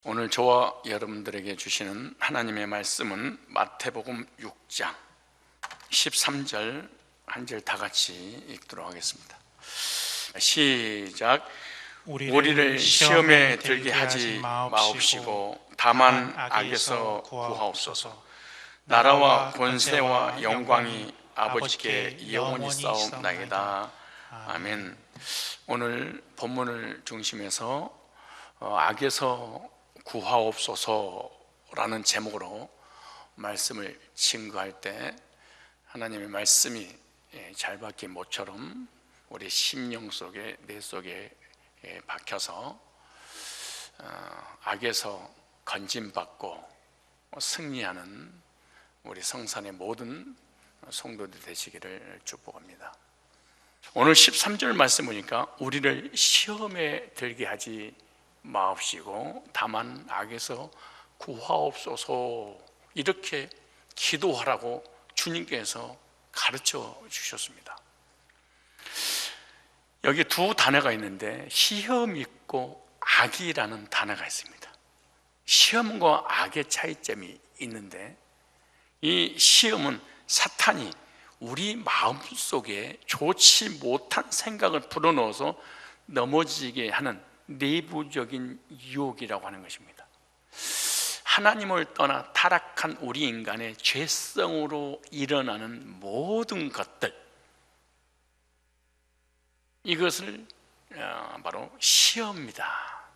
오늘 저와 여러분들에게 주시는 하나님의 말씀은 마태복음 6장 13절 한 절 다 같이 읽도록 하겠습니다. 시작. 우리를 시험에 들게 하지 마옵시고 다만 악에서 구하옵소서. 나라와 권세와 영광이 아버지께 영원히 싸움나이다. 아멘. 오늘 본문을 중심해서 악에서 구하옵소서라는 제목으로 말씀을 증거할 때 하나님의 말씀이 잘 박힌 모처럼 우리 심령 속에, 내 속에 박혀서 악에서 건짐받고 승리하는 우리 성산의 모든 성도들 되시기를 축복합니다. 오늘 13절 말씀 보니까 우리를 시험에 들게 하지 마옵시고 다만 악에서 구하옵소서, 이렇게 기도하라고 주님께서 가르쳐 주셨습니다. 여기 두 단어가 있는데 시험이 있고 악이라는 단어가 있습니다. 시험과 악의 차이점이 있는데 이 시험은 사탄이 우리 마음속에 좋지 못한 생각을 불어넣어서 넘어지게 하는 내부적인 유혹이라고 하는 것입니다. 하나님을 떠나 타락한 우리 인간의 죄성으로 일어나는 모든 것들, 이것을 바로 시험입니다.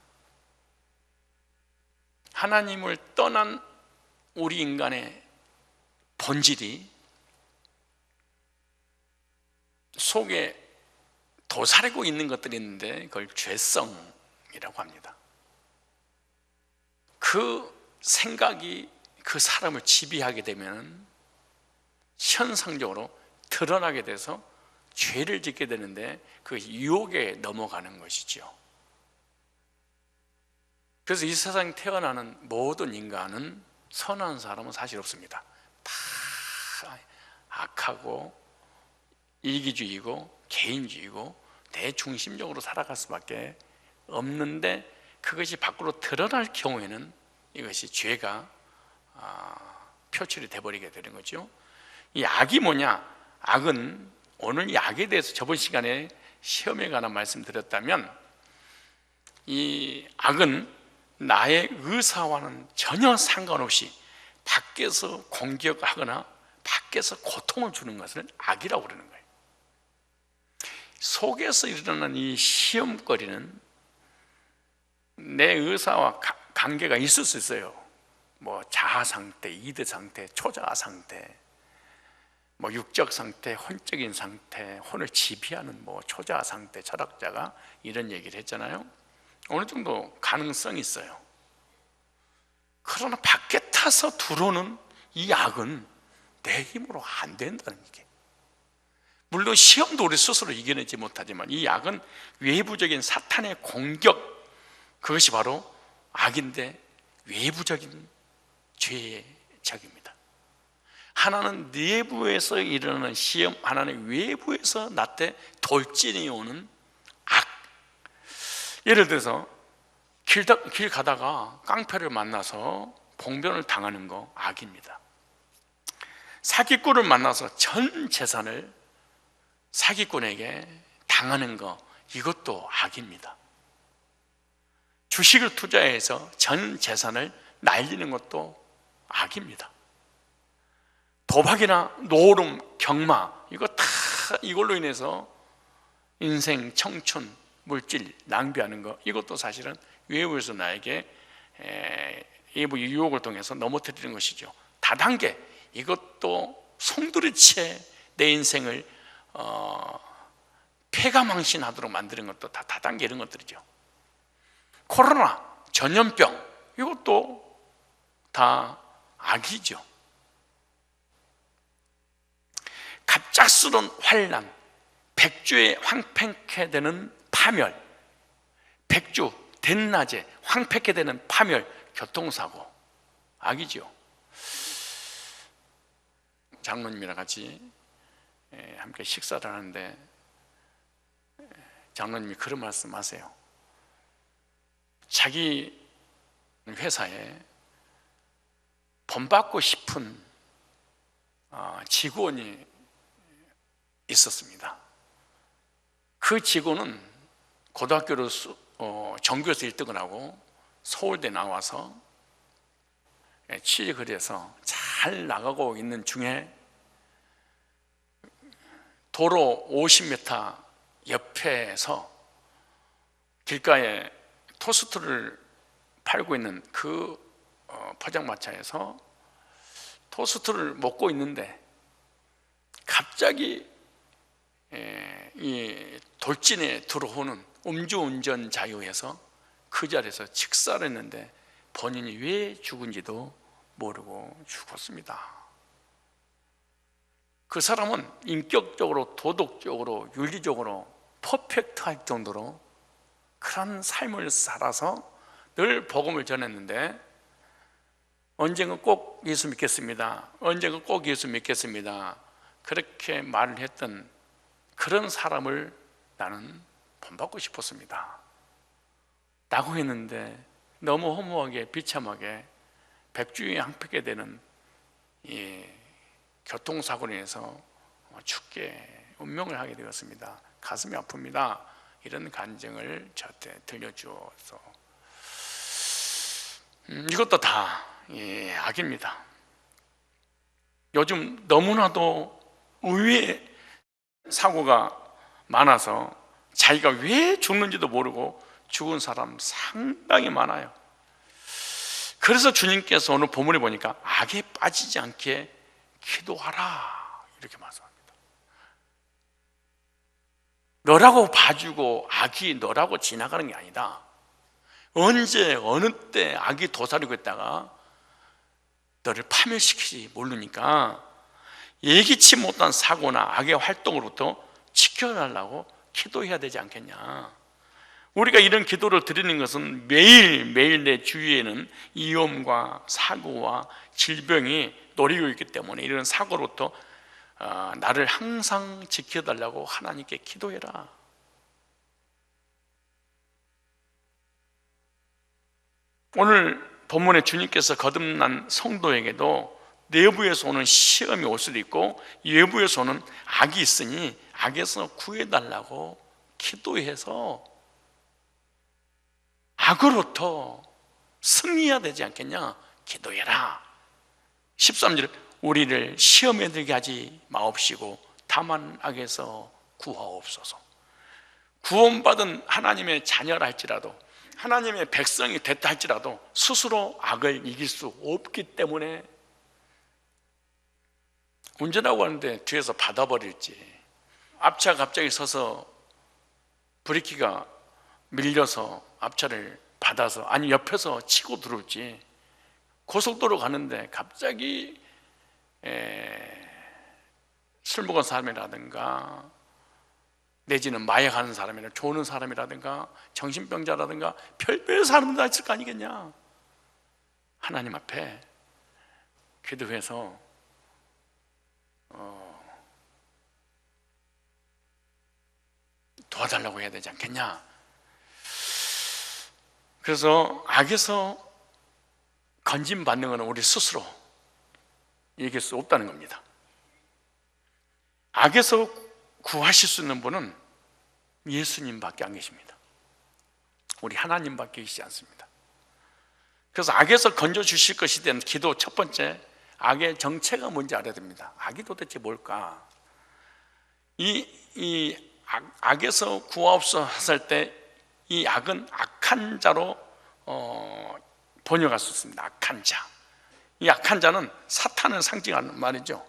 하나님을 떠난 우리 인간의 본질이 속에 도사리고 있는 것들이 있는데 그걸 죄성이라고 합니다. 그 생각이 그 사람을 지배하게 되면 현상적으로 드러나게 돼서 죄를 짓게 되는데 그 유혹에 넘어가는 것이죠. 그래서 이 세상에 태어나는 모든 인간은 선한 사람은 사실 없습니다. 다 악하고 이기주의고 개인주의고 대중심적으로 살아갈 수밖에 없는데, 그것이 밖으로 드러날 경우에는 이것이 죄가 표출이 돼버리게 되는 거죠. 이 악이 뭐냐? 악은, 오늘 이 악에 대해서 저번 시간에 시험에 관한 말씀드렸다면, 이 악은 나의 의사와는 전혀 상관없이 밖에서 공격하거나 밖에서 고통을 주는 것을 악이라고 그러는 거예요. 속에서 일어나는 이 시험거리는 내 의사와 관계가 있을 수 있어요. 뭐 자아 상태, 이드 상태, 초자아 상태, 뭐 육적 상태, 혼적인 상태, 혼을 지배하는 뭐 초자아 상태, 철학자가 이런 얘기를 했잖아요. 어느 정도 가능성이 있어요. 그러나 밖에 타서 들어오는 이 악은 내 힘으로 안 된다는 얘기예요. 물론 시험도 우리 스스로 이겨내지 못하지만 이 악은 외부적인 사탄의 공격, 그것이 바로 악인데 외부적인 죄의 적입니다. 하나는 내부에서 일어나는 시험, 하나는 외부에서 나한테 돌진이 오는 악. 예를 들어서 길 가다가 깡패를 만나서 봉변을 당하는 거 악입니다. 사기꾼을 만나서 전 재산을 사기꾼에게 당하는 거, 이것도 악입니다. 주식을 투자해서 전 재산을 날리는 것도 악입니다. 도박이나 노름, 경마, 이거 다 이걸로 인해서 인생, 청춘, 물질 낭비하는 거, 이것도 사실은 외부에서 나에게 외부 유혹을 통해서 넘어뜨리는 것이죠. 다단계, 이것도 송두리째 내 인생을 폐가망신하도록 만드는 것도 다 다단계 이런 것들이죠. 코로나, 전염병, 이것도 다 악이죠. 갑작스러운 환난, 백주에 황폐케 되는 파멸, 백주 대낮에 황폐케 되는 파멸, 교통사고, 악이죠. 장로님이랑 같이 함께 식사를 하는데 장로님이 그런 말씀 하세요. 자기 회사에 본받고 싶은 직원이 있었습니다. 그 직원은 고등학교로 전교에서 1등을 하고 서울대 나와서 취직을 해서 잘 나가고 있는 중에 도로 50m 옆에서 길가에 토스트를 팔고 있는 그 포장마차에서 토스트를 먹고 있는데 갑자기 이 돌진에 들어오는 음주운전 자유에서 그 자리에서 직사를 했는데 본인이 왜 죽은지도 모르고 죽었습니다. 그 사람은 인격적으로, 도덕적으로, 윤리적으로 퍼펙트할 정도로 그런 삶을 살아서 늘 복음을 전했는데 언젠가 꼭 예수 믿겠습니다, 언젠가 꼭 예수 믿겠습니다, 그렇게 말을 했던 그런 사람을 나는 본받고 싶었습니다 라고 했는데 너무 허무하게 비참하게 백주에 항피게 되는 이 교통사고로 인해서 죽게 운명을 하게 되었습니다. 가슴이 아픕니다. 이런 간증을 저한테 들려주어서 이것도 다 악입니다. 요즘 너무나도 의외의 사고가 많아서 자기가 왜 죽는지도 모르고 죽은 사람 상당히 많아요. 그래서 주님께서 오늘 본문에 보니까 악에 빠지지 않게 기도하라 이렇게 말씀합니다. 너라고 봐주고 악이 너라고 지나가는 게 아니다. 언제 어느 때 악이 도사리고 있다가 너를 파멸시키지 모르니까 예기치 못한 사고나 악의 활동으로부터 지켜달라고 기도해야 되지 않겠냐. 우리가 이런 기도를 드리는 것은 매일매일 내 주위에는 위험과 사고와 질병이 노리고 있기 때문에 이런 사고로부터 나를 항상 지켜달라고 하나님께 기도해라. 오늘 본문에 주님께서 거듭난 성도에게도 내부에서 오는 시험이 올 수도 있고 외부에서 오는 악이 있으니 악에서 구해달라고 기도해서 악으로부터 승리해야 되지 않겠냐. 기도해라. 13절 우리를 시험에 들게 하지 마옵시고 다만 악에서 구하옵소서. 구원받은 하나님의 자녀라 할지라도 하나님의 백성이 됐다 할지라도 스스로 악을 이길 수 없기 때문에 운전하고 하는데 뒤에서 받아버릴지, 앞차 갑자기 서서 브레이크가 밀려서 앞차를 받아서 아니 옆에서 치고 들어올지, 고속도로 가는데 갑자기 술 먹은 사람이라든가 내지는 마약하는 사람이나 조는 사람이라든가 정신병자라든가 별별 사람들 다 있을 거 아니겠냐. 하나님 앞에 기도해서 도와달라고 해야 되지 않겠냐. 그래서 악에서 건진받는 것은 우리 스스로 이길 수 없다는 겁니다. 악에서 구하실 수 있는 분은 예수님밖에 안 계십니다. 우리 하나님밖에 계시지 않습니다. 그래서 악에서 건져주실 것이 된 기도 첫 번째, 악의 정체가 뭔지 알아야 됩니다. 악이 도대체 뭘까? 이 악에서 구하옵소서 했을 때 이 악은 악한 자로 번역할 수 있습니다. 악한 자. 이 악한 자는 사탄을 상징하는 말이죠.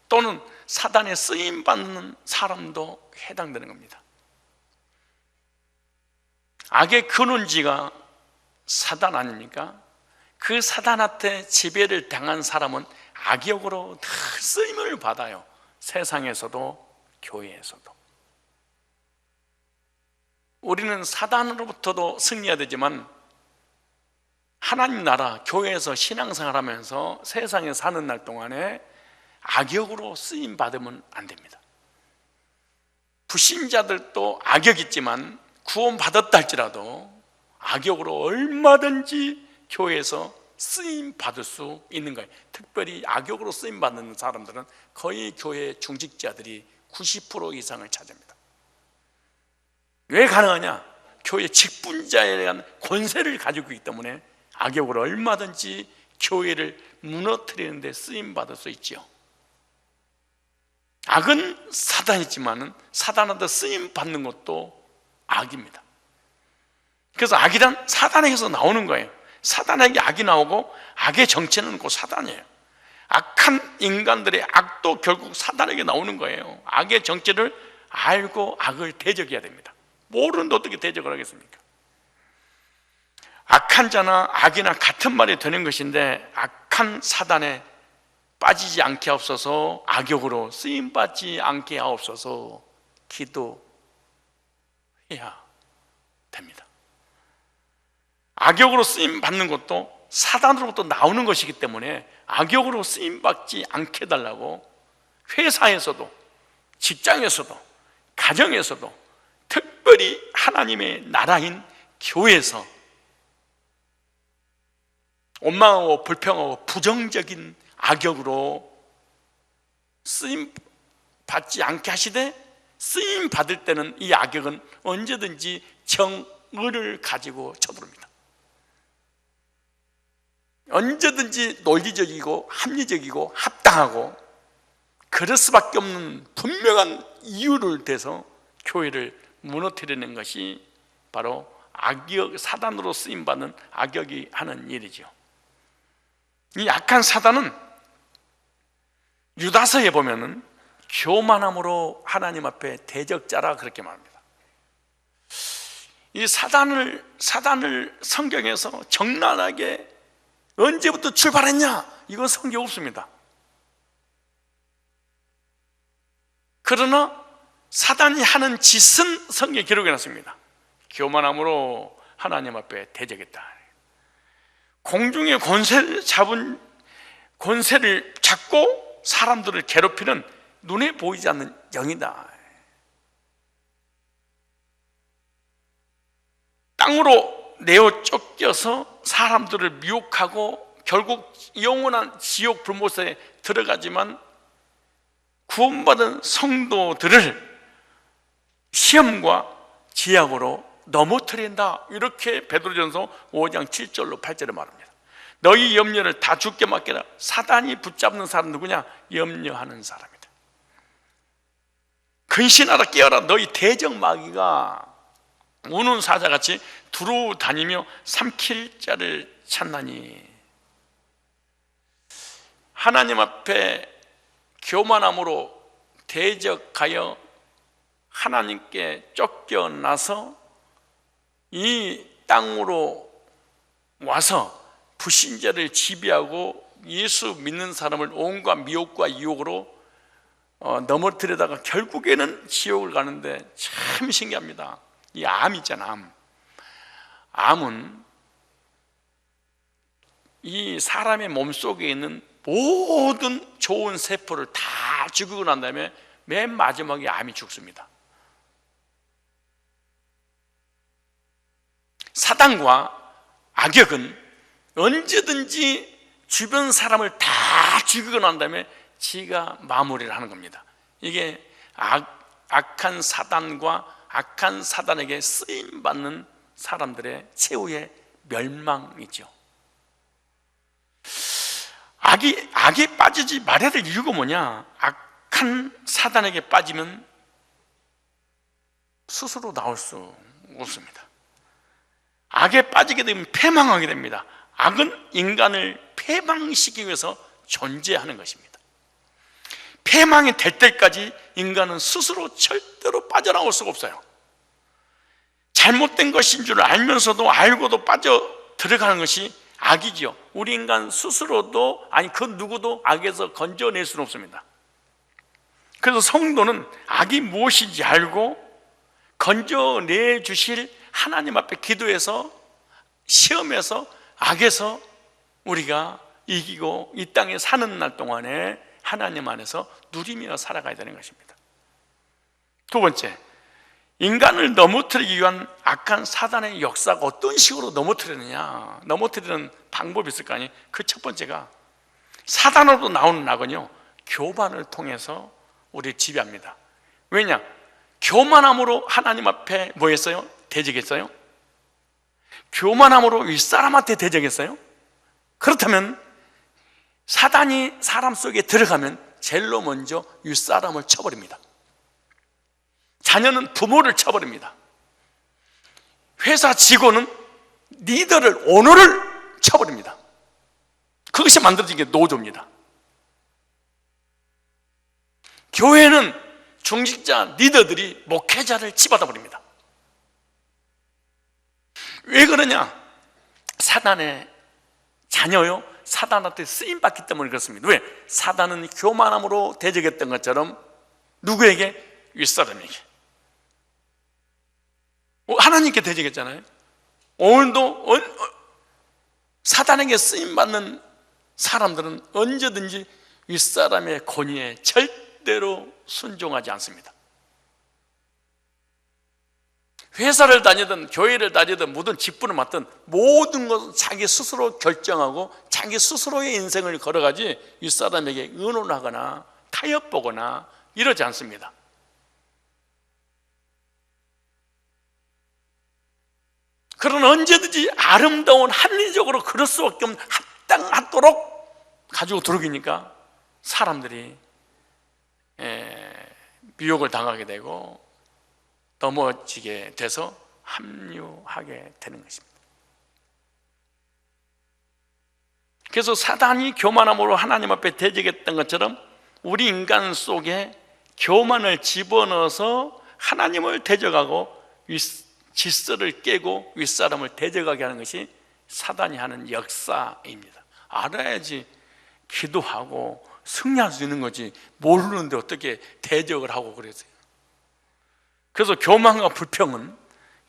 또는 사단에 쓰임받는 사람도 해당되는 겁니다. 악의 근원지가 사단 아닙니까? 그 사단한테 지배를 당한 사람은 악역으로 다 쓰임을 받아요. 세상에서도 교회에서도. 우리는 사단으로부터도 승리해야 되지만 하나님 나라 교회에서 신앙생활 하면서 세상에 사는 날 동안에 악역으로 쓰임 받으면 안 됩니다. 불신자들도 악역 있지만 구원 받았다 할지라도 악역으로 얼마든지 교회에서 쓰임 받을 수 있는 거예요. 특별히 악역으로 쓰임 받는 사람들은 거의 교회 중직자들이 90% 이상을 차지합니다. 왜 가능하냐? 교회 직분자에 대한 권세를 가지고 있기 때문에 악역으로 얼마든지 교회를 무너뜨리는 데 쓰임 받을 수 있지요. 악은 사단이지만 사단한테 쓰임 받는 것도 악입니다. 그래서 악이란 사단에게서 나오는 거예요. 사단에게 악이 나오고 악의 정체는 곧 사단이에요. 악한 인간들의 악도 결국 사단에게 나오는 거예요. 악의 정체를 알고 악을 대적해야 됩니다. 모르는데 어떻게 대적을 하겠습니까? 악한 자나 악이나 같은 말이 되는 것인데 악한 사단에 빠지지 않게 하옵소서, 악역으로 쓰임받지 않게 하옵소서 기도해야 됩니다. 악역으로 쓰임받는 것도 사단으로부터 나오는 것이기 때문에 악역으로 쓰임받지 않게 해달라고 회사에서도 직장에서도 가정에서도 특별히 하나님의 나라인 교회에서 원망하고 불평하고 부정적인 악역으로 쓰임받지 않게 하시되 쓰임받을 때는 이 악역은 언제든지 정의를 가지고 쳐들어옵니다. 언제든지 논리적이고 합리적이고 합당하고 그럴 수밖에 없는 분명한 이유를 대서 교회를 무너뜨리는 것이 바로 악역, 사단으로 쓰임받는 악역이 하는 일이죠. 이 악한 사단은 유다서에 보면은 교만함으로 하나님 앞에 대적자라 그렇게 말합니다. 이 사단을 성경에서 적나라하게 언제부터 출발했냐? 이건 성경에 없습니다. 그러나 사단이 하는 짓은 성경에 기록해 놨습니다. 교만함으로 하나님 앞에 대적했다. 공중의 권세를 잡고 사람들을 괴롭히는 눈에 보이지 않는 영이다. 땅으로 내어 쫓겨서 사람들을 미혹하고 결국 영원한 지옥 불못에 들어가지만 구원받은 성도들을 시험과 지약으로 넘어뜨린다. 이렇게 베드로전서 5장 7절로 8절에 말합니다. 너희 염려를 다 주께 맡겨라. 사단이 붙잡는 사람 누구냐? 염려하는 사람이다. 근신하라 깨어라. 너희 대적마귀가 우는 사자같이 두루 다니며 삼킬 자를 찾나니. 하나님 앞에 교만함으로 대적하여 하나님께 쫓겨나서 이 땅으로 와서 불신자를 지배하고 예수 믿는 사람을 온갖 미혹과 유혹으로 넘어뜨리다가 결국에는 지옥을 가는데 참 신기합니다. 이 암 있잖아. 암은 이 사람의 몸속에 있는 모든 좋은 세포를 다 죽이고 난 다음에 맨 마지막에 암이 죽습니다. 사단과 악역은 언제든지 주변 사람을 다 죽이고 난 다음에 지가 마무리를 하는 겁니다. 이게 악한 사단과 악한 사단에게 쓰임받는 사람들의 최후의 멸망이죠. 악에 빠지지 말아야 될 이유가 뭐냐? 악한 사단에게 빠지면 스스로 나올 수 없습니다. 악에 빠지게 되면 패망하게 됩니다. 악은 인간을 패망시키기 위해서 존재하는 것입니다. 패망이 될 때까지 인간은 스스로 절대로 빠져나올 수가 없어요. 잘못된 것인 줄 알면서도 알고도 빠져 들어가는 것이 악이죠. 우리 인간 스스로도 그 누구도 악에서 건져낼 수는 없습니다. 그래서 성도는 악이 무엇인지 알고 건져내 주실 하나님 앞에 기도해서 시험해서 악에서 우리가 이기고 이 땅에 사는 날 동안에 하나님 안에서 누리며 살아가야 되는 것입니다. 두 번째, 인간을 넘어뜨리기 위한 악한 사단의 역사가 어떤 식으로 넘어뜨리느냐, 넘어뜨리는 방법이 있을 거 아니에요. 그 첫 번째가 사단으로부터 나오는 악은요, 교만을 통해서 우리를 지배합니다. 왜냐? 교만함으로 하나님 앞에 뭐 했어요? 대적했어요? 교만함으로 윗사람한테 대적했어요? 그렇다면 사단이 사람 속에 들어가면 제일로 먼저 윗사람을 쳐버립니다. 자녀는 부모를 쳐버립니다. 회사 직원은 리더를, 오너를 쳐버립니다. 그것이 만들어진 게 노조입니다. 교회는 중직자 리더들이 목회자를 치받아 버립니다. 왜 그러냐? 사단의 자녀요, 사단한테 쓰임받기 때문에 그렇습니다. 왜? 사단은 교만함으로 대적했던 것처럼 누구에게? 윗사람에게. 하나님께 대적했잖아요. 오늘도 사단에게 쓰임받는 사람들은 언제든지 윗사람의 권위에 절대로 순종하지 않습니다. 회사를 다니든 교회를 다니든 모든 직분을 맡든 모든 것은 자기 스스로 결정하고 자기 스스로의 인생을 걸어가지 윗사람에게 의논하거나 타협보거나 이러지 않습니다. 그러나 언제든지 아름다운 합리적으로 그럴 수밖에 없는 합당하도록 가지고 들어오니까 사람들이 미혹을 당하게 되고 넘어지게 돼서 합류하게 되는 것입니다. 그래서 사단이 교만함으로 하나님 앞에 대적했던 것처럼 우리 인간 속에 교만을 집어넣어서 하나님을 대적하고 질서를 깨고 윗사람을 대적하게 하는 것이 사단이 하는 역사입니다. 알아야지 기도하고 승리할 수 있는 거지, 모르는데 어떻게 대적을 하고 그러세요? 그래서 교만과 불평은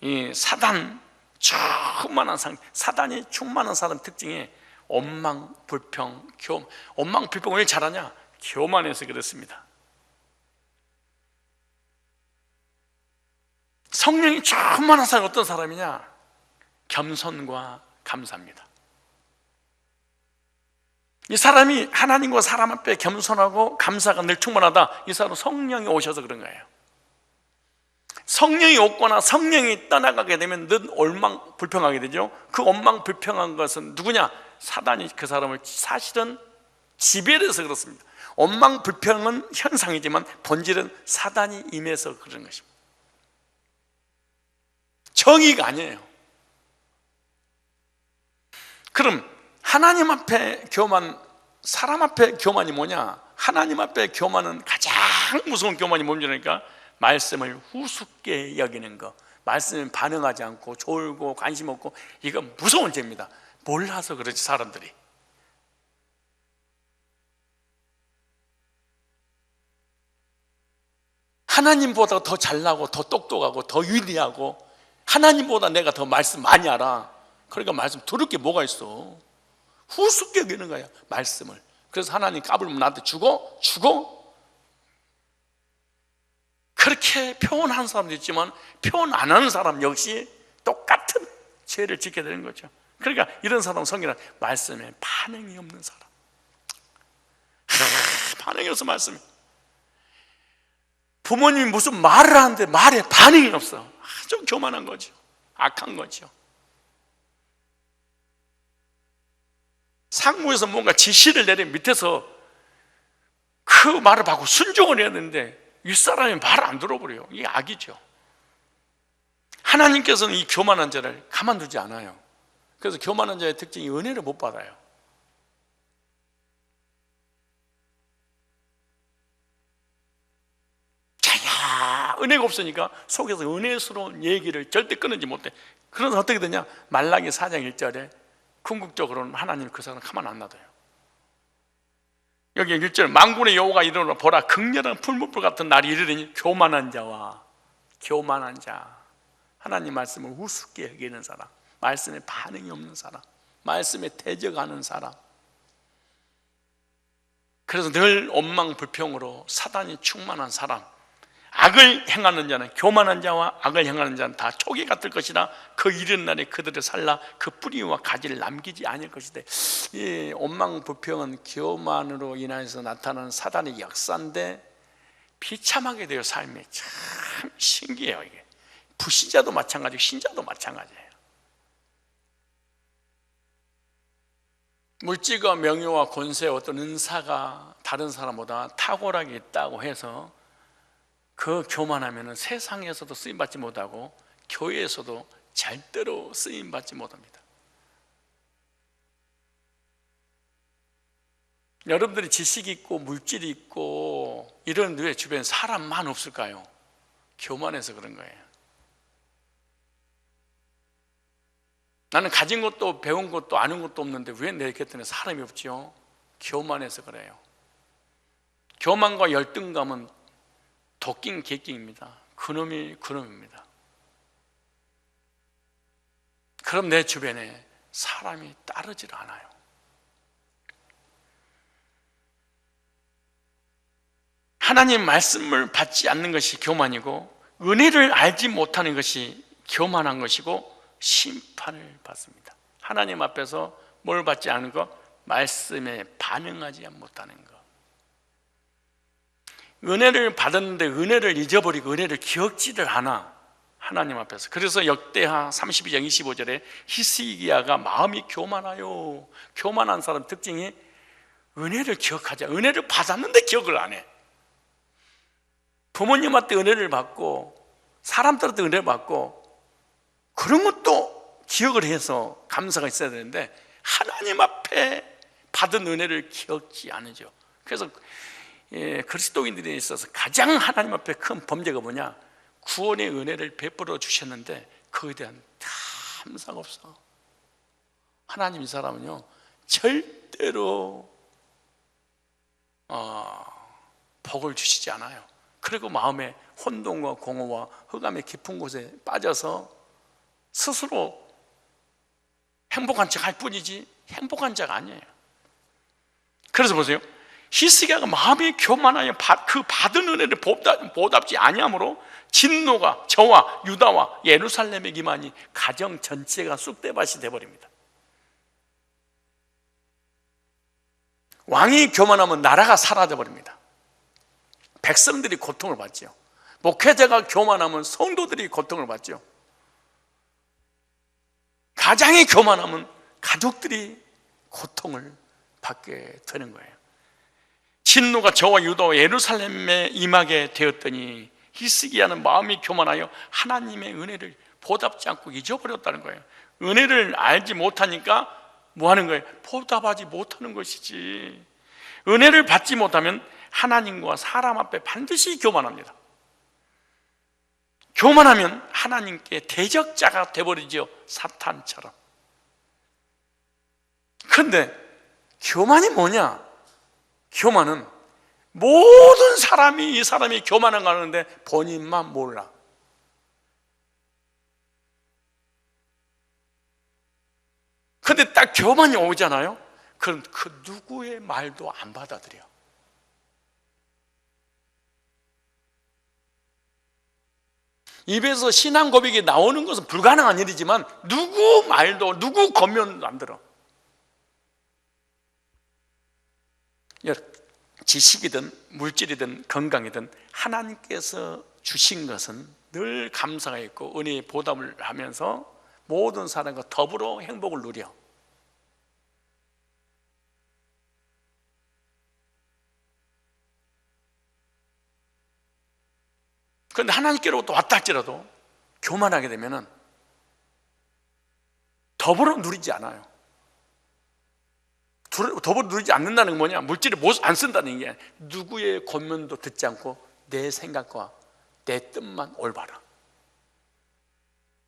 이 사단이 충만한 사람 특징이 원망, 불평, 원망, 불평을 왜 잘하냐? 교만해서 그렇습니다. 성령이 충만한 사람이 어떤 사람이냐? 겸손과 감사입니다. 이 사람이 하나님과 사람 앞에 겸손하고 감사가 늘 충만하다, 이 사람은 성령이 오셔서 그런 거예요. 성령이 없거나 성령이 떠나가게 되면 늘 원망 불평하게 되죠. 그 원망 불평한 것은 누구냐? 사단이 그 사람을 사실은 지배를 해서 그렇습니다. 원망 불평은 현상이지만 본질은 사단이 임해서 그런 것입니다. 정의가 아니에요. 그럼 하나님 앞에 교만, 사람 앞에 교만이 뭐냐? 하나님 앞에 교만은 가장 무서운 교만이 뭡니까? 말씀을 우습게 여기는 거, 말씀에 반응하지 않고 졸고 관심 없고, 이건 무서운 죄입니다. 몰라서 그렇지 사람들이. 하나님보다 더 잘나고 더 똑똑하고 더 위대하고 하나님보다 내가 더 말씀 많이 알아. 그러니까 말씀 들을 게 뭐가 있어? 우습게 여기는 거야, 말씀을. 그래서 하나님 까불면 나한테 죽어? 그렇게 표현하는 사람도 있지만 표현 안 하는 사람 역시 똑같은 죄를 짓게 되는 거죠. 그러니까 이런 사람은 성경은 말씀에 반응이 없는 사람. 반응이 없어. 말씀에 부모님이 무슨 말을 하는데 말에 반응이 없어. 아주 교만한 거죠. 악한 거죠. 상무에서 뭔가 지시를 내리면 밑에서 그 말을 받고 순종을 해야 되는데 윗사람이 말을 안 들어버려요. 이게 악이죠. 하나님께서는 이 교만한 자를 가만두지 않아요. 그래서 교만한 자의 특징이 은혜를 못 받아요. 자야 은혜가 없으니까 속에서 은혜스러운 얘기를 절대 끊지 못해. 그래서 어떻게 되냐? 말라기 4장 1절에 궁극적으로는 하나님 그 사람 가만 안 놔둬요. 여기 1절, 만군의 여호와가 이르노라, 보라 극렬한 풀무불 같은 날이 이르리니 교만한 자와 교만한 자, 하나님 말씀을 우습게 여기는 사람, 말씀에 반응이 없는 사람, 말씀에 대적하는 사람, 그래서 늘 원망 불평으로 사단이 충만한 사람, 악을 행하는 자는, 교만한 자와 악을 행하는 자는 다 초기가 뜰 것이라. 그 이른 날에 그들을 살라 그 뿌리와 가지를 남기지 않을 것이다. 이 온망부평은 교만으로 인해서 나타나는 사단의 역사인데 비참하게 돼요. 삶이 참 신기해요. 이게 불신자도 마찬가지고 신자도 마찬가지예요. 물질과 명예와 권세, 어떤 은사가 다른 사람보다 탁월하게 있다고 해서 그 교만하면 세상에서도 쓰임받지 못하고 교회에서도 절대로 쓰임받지 못합니다. 여러분들이 지식이 있고 물질이 있고 이런 왜 주변에 사람만 없을까요? 교만해서 그런 거예요. 나는 가진 것도 배운 것도 아는 것도 없는데 왜 내 곁에 사람이 없죠? 교만해서 그래요. 교만과 열등감은 도끼인 객기입니다. 그놈이 그놈입니다. 그럼 내 주변에 사람이 따르질 않아요. 하나님 말씀을 받지 않는 것이 교만이고, 은혜를 알지 못하는 것이 교만한 것이고 심판을 받습니다. 하나님 앞에서 뭘 받지 않은 것? 말씀에 반응하지 못하는 것. 은혜를 받았는데 은혜를 잊어버리고 은혜를 기억지를 않아, 하나님 앞에서. 그래서 역대하 32장 25절에 히스기야가 마음이 교만하여. 교만한 사람 특징이 은혜를 기억하지 않아. 은혜를 받았는데 기억을 안 해. 부모님한테 은혜를 받고 사람들한테 은혜를 받고 그런 것도 기억을 해서 감사가 있어야 되는데 하나님 앞에 받은 은혜를 기억지 않으죠. 그래서 그리스도인들에 있어서 가장 하나님 앞에 큰 범죄가 뭐냐? 구원의 은혜를 베풀어 주셨는데 그에 대한 감사가 없어. 하나님, 이 사람은요 절대로 복을 주시지 않아요. 그리고 마음에 혼돈과 공허와 흑암의 깊은 곳에 빠져서 스스로 행복한 척 할 뿐이지 행복한 자가 아니에요. 그래서 보세요, 히스기야가 마음이 교만하여 그 받은 은혜를 보답지 아니하므로 진노가 저와 유다와 예루살렘에 임하니 가정 전체가 쑥대밭이 되어버립니다. 왕이 교만하면 나라가 사라져버립니다. 백성들이 고통을 받죠. 목회자가 교만하면 성도들이 고통을 받죠. 가장이 교만하면 가족들이 고통을 받게 되는 거예요. 진노가 저와 유다와 예루살렘에 임하게 되었더니 히스기야는 마음이 교만하여 하나님의 은혜를 보답지 않고 잊어버렸다는 거예요. 은혜를 알지 못하니까 뭐 하는 거예요? 보답하지 못하는 것이지. 은혜를 받지 못하면 하나님과 사람 앞에 반드시 교만합니다. 교만하면 하나님께 대적자가 되어버리죠. 사탄처럼. 그런데 교만이 뭐냐? 교만은 모든 사람이 이 사람이 교만한 거 아는데 본인만 몰라. 그런데 딱 교만이 오잖아요. 그럼 그 누구의 말도 안 받아들여. 입에서 신앙 고백이 나오는 것은 불가능한 일이지만 누구 말도 누구 권면도 안 들어. 지식이든 물질이든 건강이든 하나님께서 주신 것은 늘 감사가 있고 은혜의 보답을 하면서 모든 사람과 더불어 행복을 누려. 그런데 하나님께로부터 왔다 할지라도 교만하게 되면은 더불어 누리지 않아요. 더불어 누리지 않는다는 건 뭐냐? 물질을 안 쓴다는 게 누구의 권면도 듣지 않고 내 생각과 내 뜻만 올바라.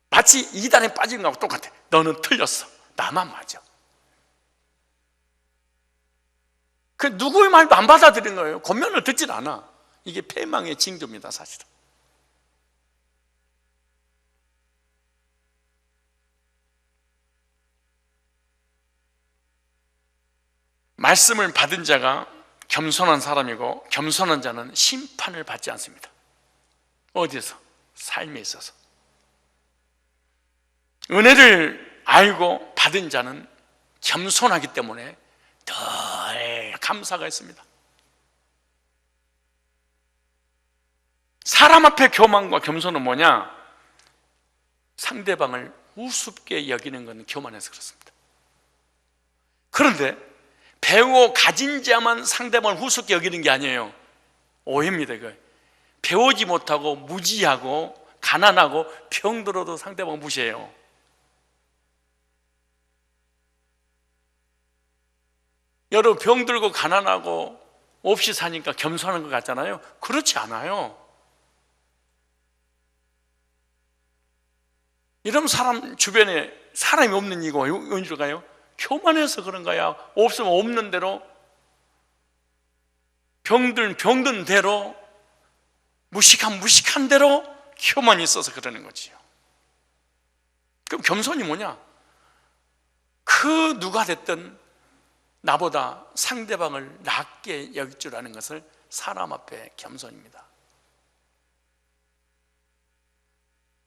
마치 이단에 빠진 거하고 똑같아. 너는 틀렸어. 나만 맞아. 그 누구의 말도 안 받아들이는 거예요. 권면을 듣질 않아. 이게 패망의 징조입니다, 사실은. 말씀을 받은 자가 겸손한 사람이고 겸손한 자는 심판을 받지 않습니다. 어디서? 삶에 있어서. 은혜를 알고 받은 자는 겸손하기 때문에 늘 감사가 있습니다. 사람 앞에 교만과 겸손은 뭐냐? 상대방을 우습게 여기는 것은 교만해서 그렇습니다. 그런데 배우고 가진 자만 상대방을 우습게 여기는 게 아니에요. 오해입니다. 이거. 배우지 못하고 무지하고 가난하고 병들어도 상대방을 무시해요. 여러분, 병들고 가난하고 없이 사니까 겸손한 것 같잖아요. 그렇지 않아요. 이런 사람 주변에 사람이 없는 이유가 어디로가요? 교만해서 그런 거야. 없으면 없는 대로, 병든 대로, 무식한 대로 교만이 있어서 그러는 거지요. 그럼 겸손이 뭐냐? 그 누가 됐든 나보다 상대방을 낮게 여길 줄 아는 것을 사람 앞에 겸손입니다.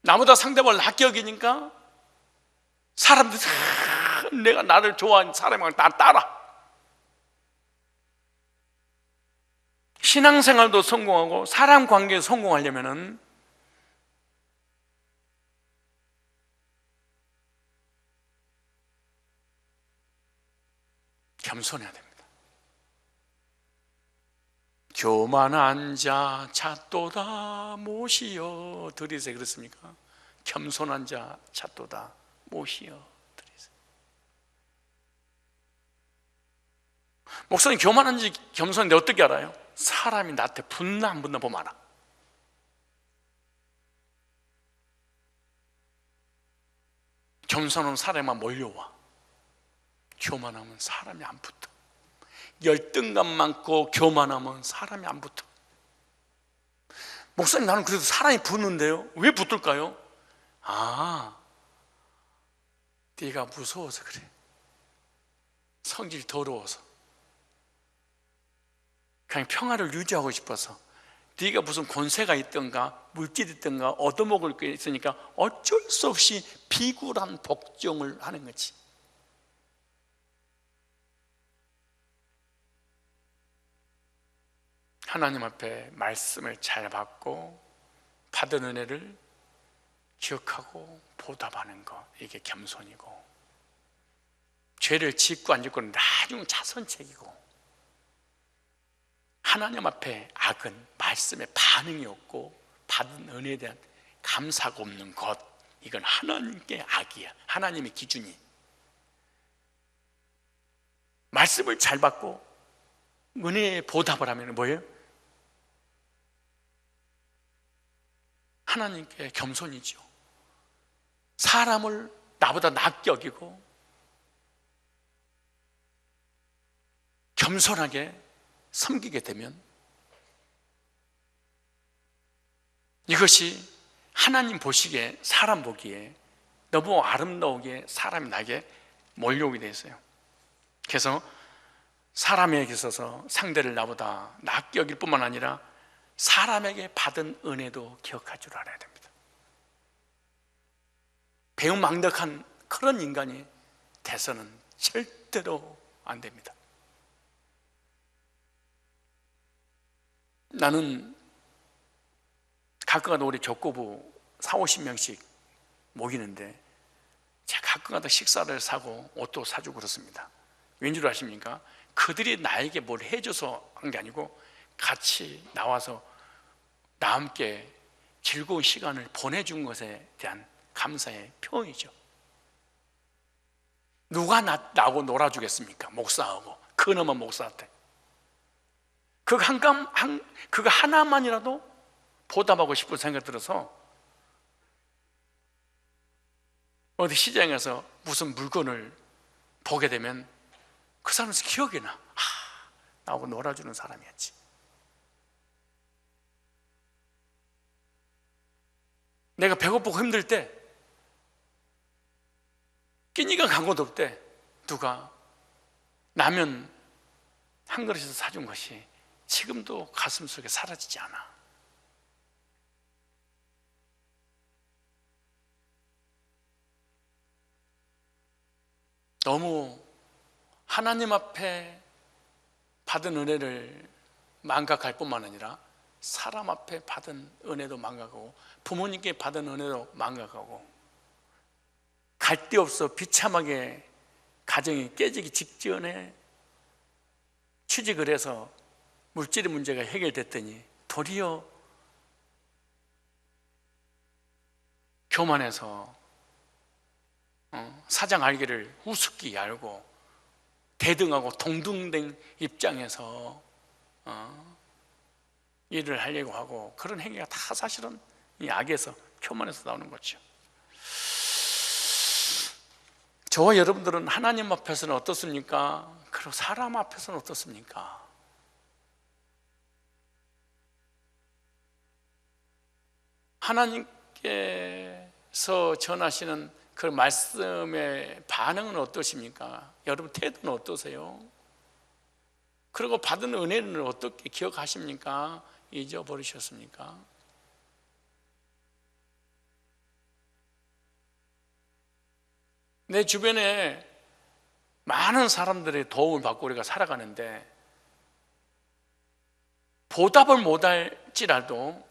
나보다 상대방을 낮게 여기니까 사람들이 내가 나를 좋아하는 사람을 다 따라. 신앙생활도 성공하고 사람 관계에 성공하려면은 겸손해야 됩니다. 교만한 자 찾도다 못이여 들이세 그렇습니까? 겸손한 자 찾도다 못이여 들이세. 목사님, 교만한지 겸손한데 어떻게 알아요? 사람이 나한테 붙나 안 붙나 보면 알아. 겸손하면 사람만 몰려와. 교만하면 사람이 안 붙어. 열등감 많고 교만하면 사람이 안 붙어. 목사님, 나는 그래도 사람이 붙는데요. 왜 붙을까요? 네가 무서워서 그래. 성질 더러워서. 그냥 평화를 유지하고 싶어서. 네가 무슨 권세가 있던가 물질이 있던가 얻어먹을 게 있으니까 어쩔 수 없이 비굴한 복종을 하는 거지. 하나님 앞에 말씀을 잘 받고 받은 은혜를 기억하고 보답하는 것, 이게 겸손이고, 죄를 짓고 안 짓고는 나중 자선책이고, 하나님 앞에 악은 말씀에 반응이 없고 받은 은혜에 대한 감사가 없는 것, 이건 하나님께 악이야. 하나님의 기준이. 말씀을 잘 받고 은혜에 보답을 하면 뭐예요? 하나님께 겸손이죠. 사람을 나보다 낮게 여기고 겸손하게 섬기게 되면 이것이 하나님 보시기에, 사람 보기에 너무 아름다우게 사람이 나에게 몰려오게 돼 있어요. 그래서 사람에게 있어서 상대를 나보다 낮게 여길 뿐만 아니라 사람에게 받은 은혜도 기억할 줄 알아야 됩니다. 배은망덕한 그런 인간이 돼서는 절대로 안 됩니다. 나는 가끔가다 우리 족구부 40-50명씩 모이는데 제가 가끔가다 식사를 사고 옷도 사주고 그렇습니다. 왠줄 아십니까? 그들이 나에게 뭘 해줘서 한 게 아니고 같이 나와서 나와 함께 즐거운 시간을 보내준 것에 대한 감사의 표현이죠. 누가 나하고 놀아주겠습니까? 목사하고, 그놈은 목사한테. 그거 하나만이라도 보답하고 싶은 생각이 들어서 어디 시장에서 무슨 물건을 보게 되면 그 사람은 기억이 나. 나하고 놀아주는 사람이었지. 내가 배고프고 힘들 때, 끼니가 간 것도 없대. 누가 라면 한 그릇에서 사준 것이 지금도 가슴 속에 사라지지 않아. 너무 하나님 앞에 받은 은혜를 망각할 뿐만 아니라 사람 앞에 받은 은혜도 망각하고 부모님께 받은 은혜도 망각하고 갈 데 없어 비참하게 가정이 깨지기 직전에 취직을 해서 물질의 문제가 해결됐더니 도리어 교만해서 사장 알기를 우습게 알고 대등하고 동등된 입장에서 일을 하려고 하고, 그런 행위가 다 사실은 이 악에서, 교만에서 나오는 거죠. 저와 여러분들은 하나님 앞에서는 어떻습니까? 그리고 사람 앞에서는 어떻습니까? 하나님께서 전하시는 그 말씀의 반응은 어떠십니까? 여러분 태도는 어떠세요? 그리고 받은 은혜는 어떻게 기억하십니까? 잊어버리셨습니까? 내 주변에 많은 사람들의 도움을 받고 우리가 살아가는데 보답을 못할지라도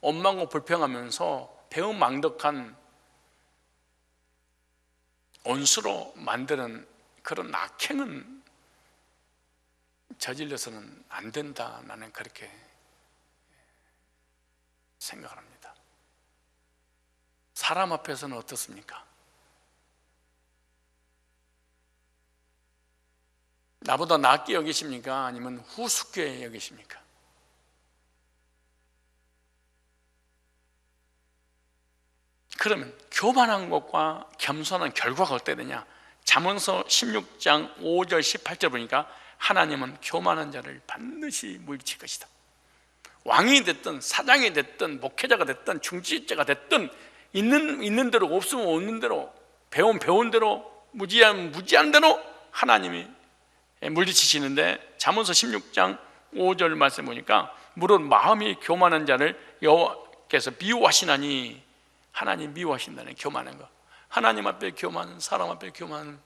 원망하고 불평하면서 배은망덕한 온수로 만드는 그런 악행은 저질러서는 안 된다, 나는 그렇게 생각을 합니다. 사람 앞에서는 어떻습니까? 나보다 낫게 여기십니까? 아니면 후숙게 여기십니까? 그러면 교만한 것과 겸손한 결과가 어떻게 되냐? 잠언서 16장 5절 18절 보니까 하나님은 교만한 자를 반드시 물리칠 것이다. 왕이 됐든 사장이 됐든 목회자가 됐든 중직자가 됐든 있는 대로, 없으면 없는 대로, 배운 대로, 무지한 대로 하나님이 물리치시는데, 잠언서 16장 5절 말씀 보니까 무릇 마음이 교만한 자를 여호와께서 미워하시나니, 하나님 미워하신다는 교만한 거. 하나님 앞에 교만은, 사람 앞에 교만은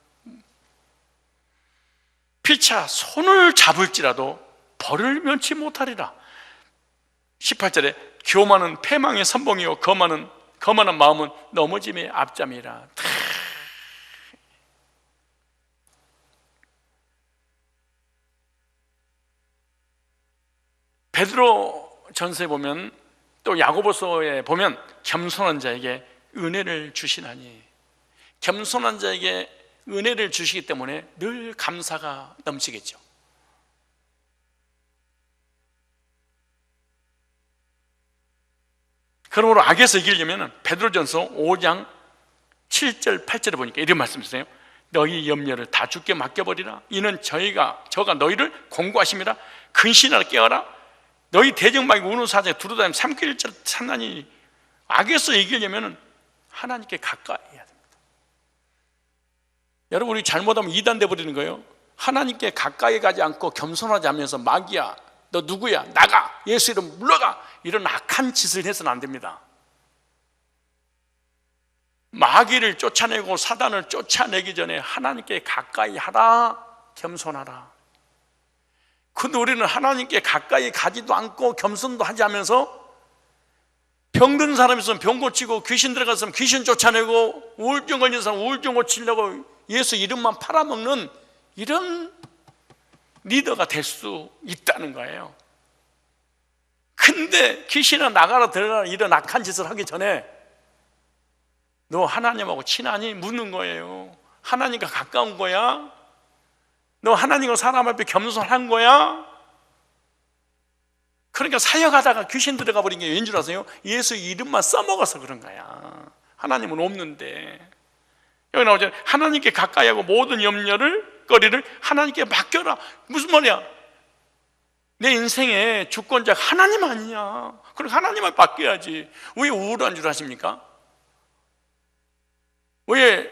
피차 손을 잡을지라도 벌을 면치 못하리라. 18절에 교만은 패망의 선봉이요 거만한 마음은 넘어짐의 앞잠이라. 베드로 전서에 보면, 또 야고보서에 보면 겸손한 자에게 은혜를 주시나니, 겸손한 자에게 은혜를 주시기 때문에 늘 감사가 넘치겠죠. 그러므로 악에서 이기려면 베드로전서 5장 7절 8절에 보니까 이런 말씀이세요. 너희 염려를 다 주께 맡겨버리라. 이는 저가 너희를 공고하심이라. 근신하라 깨어라. 너희 대적마귀 우는 사자에 두루다니며 삼킬절 산나니. 악에서 이기려면 하나님께 가까이 해야 됩니다. 여러분, 우리 잘못하면 이단 돼버리는 거예요. 하나님께 가까이 가지 않고 겸손하지 않으면서 마귀야, 너 누구야, 나가, 예수 이름 물러가, 이런 악한 짓을 해서는 안 됩니다. 마귀를 쫓아내고 사단을 쫓아내기 전에 하나님께 가까이 하라, 겸손하라. 근데 우리는 하나님께 가까이 가지도 않고 겸손도 하지 않으면서 병든 사람이 있으면 병 고치고, 귀신 들어갔으면 귀신 쫓아내고, 우울증 걸린 사람 우울증 고치려고 예수 이름만 팔아먹는 이런 리더가 될 수 있다는 거예요. 근데 귀신아 나가라 들어가라 이런 악한 짓을 하기 전에 너 하나님하고 친하니? 묻는 거예요. 하나님과 가까운 거야? 너 하나님과 사람 앞에 겸손한 거야? 그러니까 사역하다가 귀신 들어가 버린 게 왠 줄 아세요? 예수 이름만 써먹어서 그런 거야. 하나님은 없는데. 여기 나오잖아요. 하나님께 가까이 하고 모든 염려를, 거리를 하나님께 맡겨라. 무슨 말이야? 내 인생의 주권자 하나님 아니냐? 그럼 하나님을 맡겨야지. 왜 우울한 줄 아십니까? 왜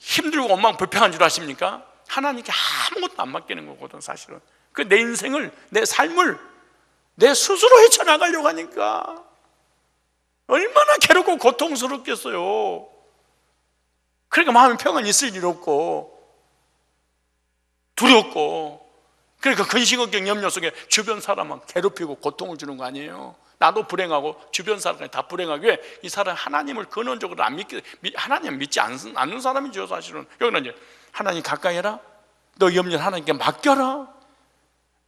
힘들고 엉망 불평한 줄 아십니까? 하나님께 아무것도 안 맡기는 거거든, 사실은. 그 내 인생을, 내 삶을 내 스스로 헤쳐나가려고 하니까 얼마나 괴롭고 고통스럽겠어요. 그러니까 마음에 평안 있을 일 없고, 두렵고, 그러니까 근심걱정 염려 속에 주변 사람만 괴롭히고 고통을 주는 거 아니에요? 나도 불행하고 주변 사람까지 다 불행하게. 왜? 이 사람 하나님을 근원적으로 안 믿기, 하나님 믿지 않는 사람이죠 사실은. 여기는 이제 하나님 가까이 해라, 너 염려를 하나님께 맡겨라.